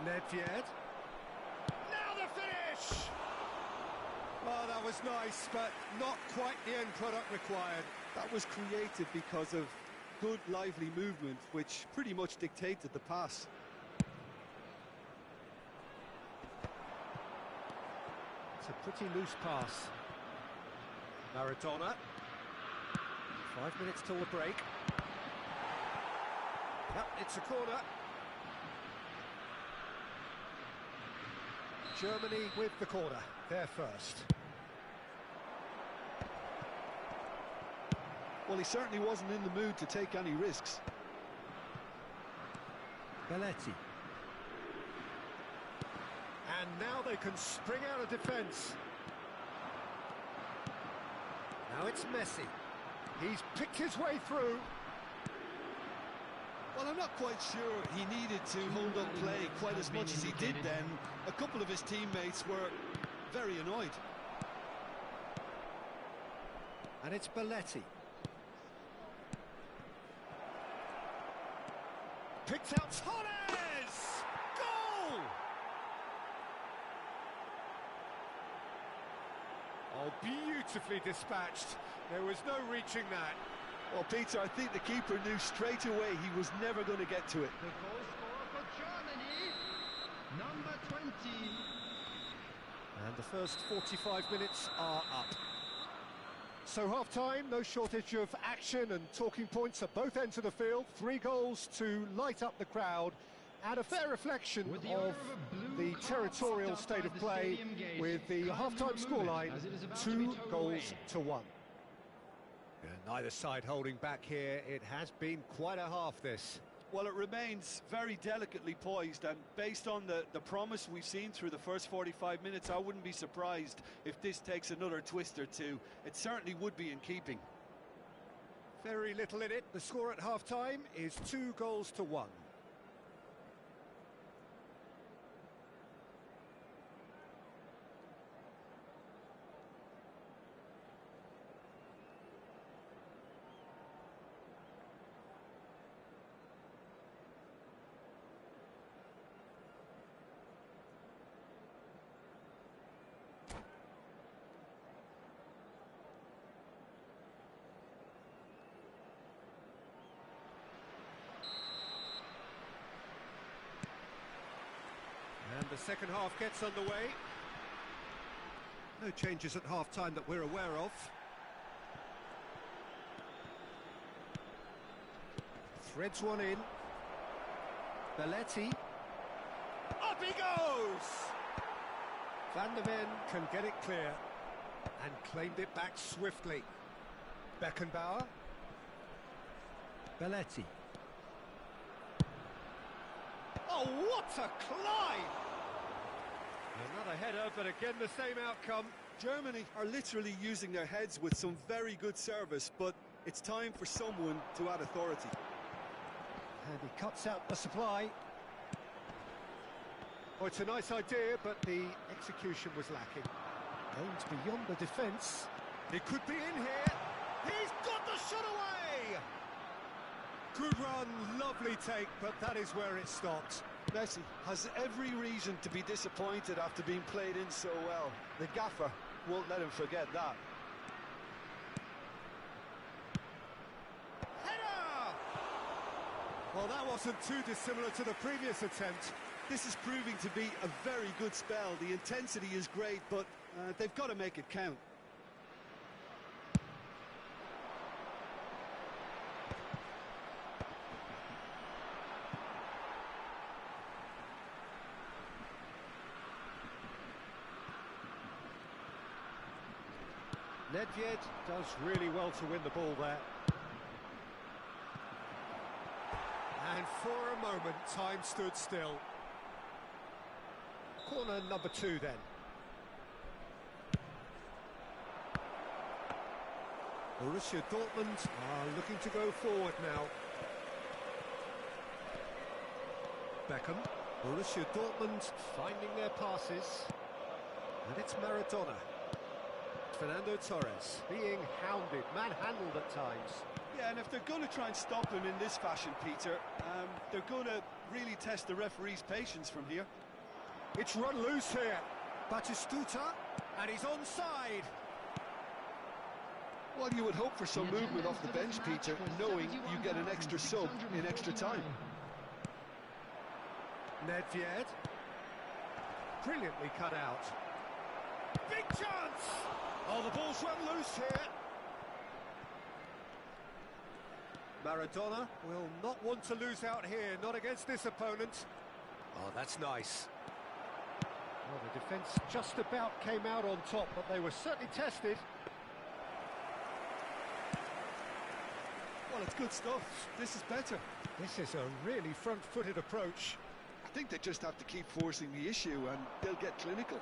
B: Nedved. Now the finish! Oh, that was nice, but not quite the end product required.
C: That was created because of good, lively movement, which pretty much dictated the pass.
B: It's a pretty loose pass. Maradona. 5 minutes till the break. Yep, it's a corner. Germany with the corner, they're first.
C: Well, he certainly wasn't in the mood to take any risks.
B: Belletti. And now they can spring out of defence. Now it's Messi. He's picked his way through.
C: Well, I'm not quite sure he needed to hold up play quite as much as he did then. A couple of his teammates were very annoyed.
B: And it's Belletti. Picked out Torres! Goal! Oh, beautifully dispatched. There was no reaching that.
C: Well, Peter, I think the keeper knew straight away he was never going to get to it.
E: The goal scorer for Germany, number 20.
B: And the first 45 minutes are up.
A: So half-time, no shortage of action and talking points at both ends of the field. 3 goals to light up the crowd, and a fair reflection of the territorial state of play, with the half-time scoreline 2 goals to 1.
B: Yeah, neither side holding back here. It has been quite a half, this.
C: Well, it remains very delicately poised, and based on the promise we've seen through the first 45 minutes, I wouldn't be surprised if this takes another twist or two. It certainly would be in keeping.
B: Very little in it. The score at half-time is 2 goals to 1. And the second half gets underway. No changes at half-time that we're aware of. Threads one in. Belletti. Up he goes! Van der Ven can get it clear and claimed it back swiftly. Beckenbauer. Belletti. Oh, what a climb! Another header, but again the same outcome.
C: Germany are literally using their heads with some very good service, but it's time for someone to add authority.
A: And he cuts out the supply.
B: Oh, it's a nice idea, but the execution was lacking.
A: Aimed beyond the defence.
B: It could be in here. He's got the shot away! Good run, lovely take, but that is where it stopped.
C: Messi has every reason to be disappointed after being played in so well. The gaffer won't let him forget that.
B: Header! Well, that wasn't too dissimilar to the previous attempt.
C: This is proving to be a very good spell. The intensity is great, but they've got to make it count.
A: Nedved does really well to win the ball there.
B: And for a moment, time stood still.
A: Corner number 2 then. Borussia Dortmund are looking to go forward now. Beckham. Borussia Dortmund finding their passes. And it's Maradona. Fernando Torres being hounded, manhandled at times.
C: Yeah, and if they're going to try and stop him in this fashion, Peter, they're going to really test the referee's patience from here.
A: It's run loose here.
B: Batistuta, and he's onside.
C: Well, you would hope for some movement off the bench, Peter, knowing you get an extra sub in extra time.
A: Nedved. Brilliantly cut out.
B: Big chance! Oh, the ball's run loose here.
A: Maradona will not want to lose out here, not against this opponent.
B: Oh, that's nice.
A: Well, the defence just about came out on top, but they were certainly tested.
C: Well, it's good stuff. This is better.
A: This is a really front-footed approach.
C: I think they just have to keep forcing the issue and they'll get clinical.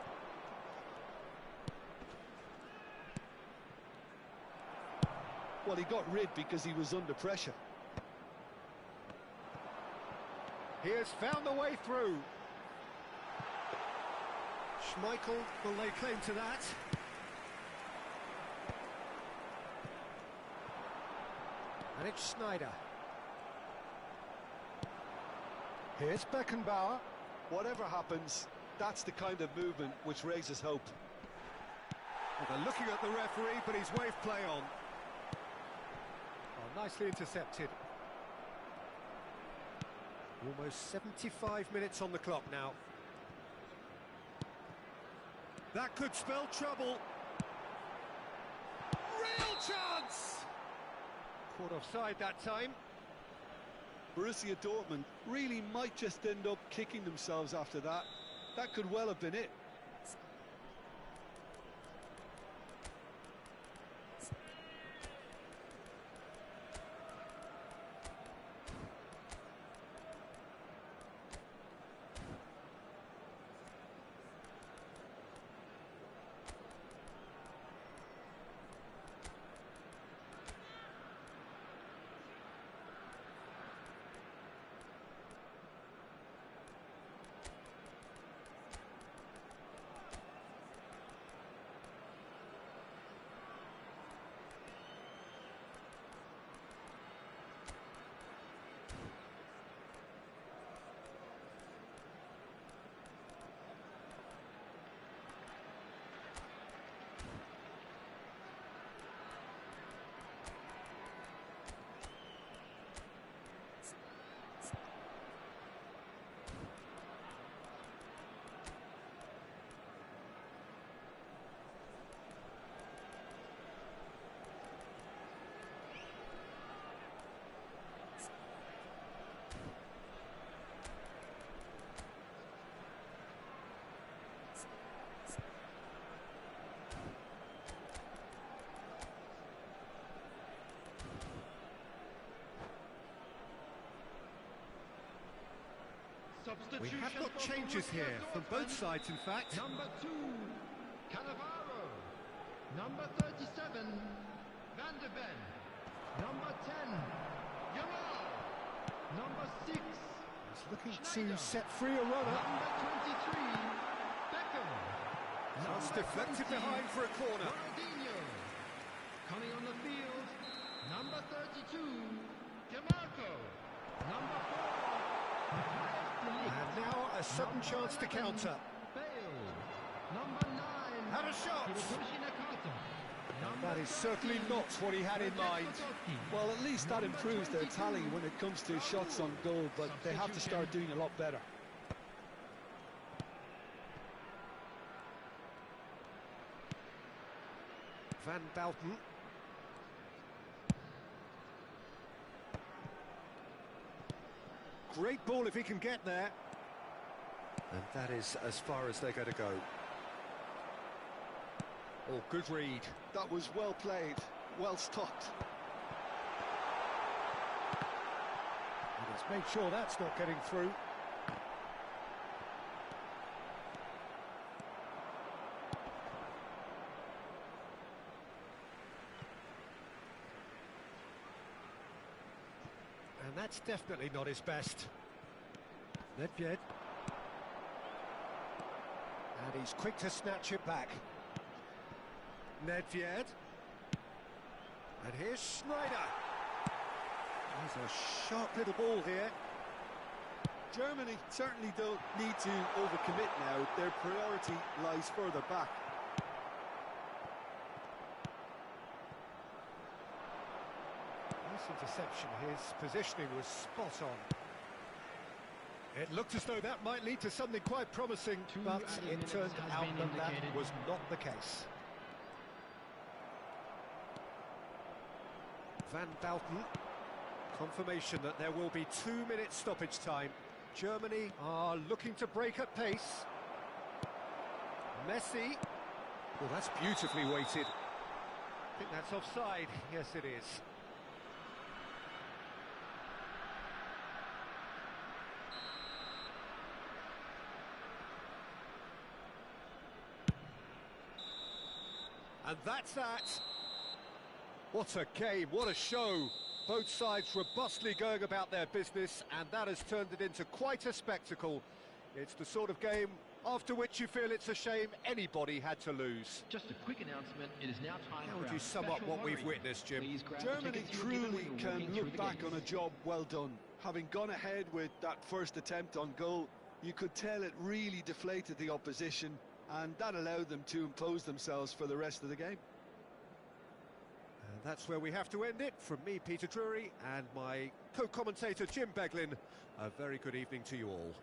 C: Well, he got rid because he was under pressure.
A: He has found the way through. Schmeichel will lay claim to that. And it's Sneijder. Here's Beckenbauer.
C: Whatever happens, that's the kind of movement which raises hope.
A: Well, they're looking at the referee, but he's waved play on. Oh, nicely intercepted. Almost 75 minutes on the clock now.
B: That could spell trouble. Real chance!
A: Caught offside that time.
C: Borussia Dortmund really might just end up kicking themselves after that. That could well have been it.
A: We have got changes here from both sides, in fact.
E: Number 2, Cannavaro. Number 37, Van de Ven. Number 10, Yamal. Number 6,
A: He's looking
E: Sneijder.
A: to set free a runner.
E: Number 23, Beckham.
B: That's
E: Number
B: deflected
E: 20,
B: behind for a corner.
E: Ronaldinho. Coming on the field, number 32, Demarco. Number 4,
A: And now a sudden chance to counter.
E: Number 9.
B: Had a shot.
A: And that is certainly not what he had in mind.
C: Well, at least that improves their tally when it comes to shots on goal, but they have to start doing a lot better.
B: Van Belten.
A: Great ball if he can get there.
B: And that is as far as they're going to go. Oh, good read.
C: That was well played, well stopped.
A: And he's made sure that's not getting through.
B: And that's definitely not his best.
A: Nedved. And he's quick to snatch it back.
B: Nedved. And here's Schneider.
A: There's a sharp little ball here.
C: Germany certainly don't need to overcommit now. Their priority lies further back.
A: Nice interception. His positioning was spot on. It looked as though that might lead to something quite promising, but it turned out that was not the case.
B: Van Belten. Confirmation that there will be 2 minutes stoppage time. Germany
A: Are looking to break at pace.
B: Messi.
A: Well, that's beautifully weighted.
B: I think that's offside. Yes, it is. And that's that.
A: What a game, what a show. Both sides robustly going about their business, and that has turned it into quite a spectacle. It's the sort of game after which you feel it's a shame anybody had to lose.
E: Just a quick announcement. It is now time
A: How
E: for
A: would
E: our
A: you sum up
E: special
A: what we've
E: lottery.
A: witnessed, Jim?
E: Please grab the
C: Germany
E: tickets you were given
C: truly
E: when you were walking
C: can
E: through
C: look
E: the
C: back
E: gates.
C: on a job well done. Having gone ahead with that first attempt on goal, you could tell it really deflated the opposition, and that allowed them to impose themselves for the rest of the game.
B: And that's where we have to end it. From me, Peter Drury, and my co-commentator, Jim Beglin, a very good evening to you all.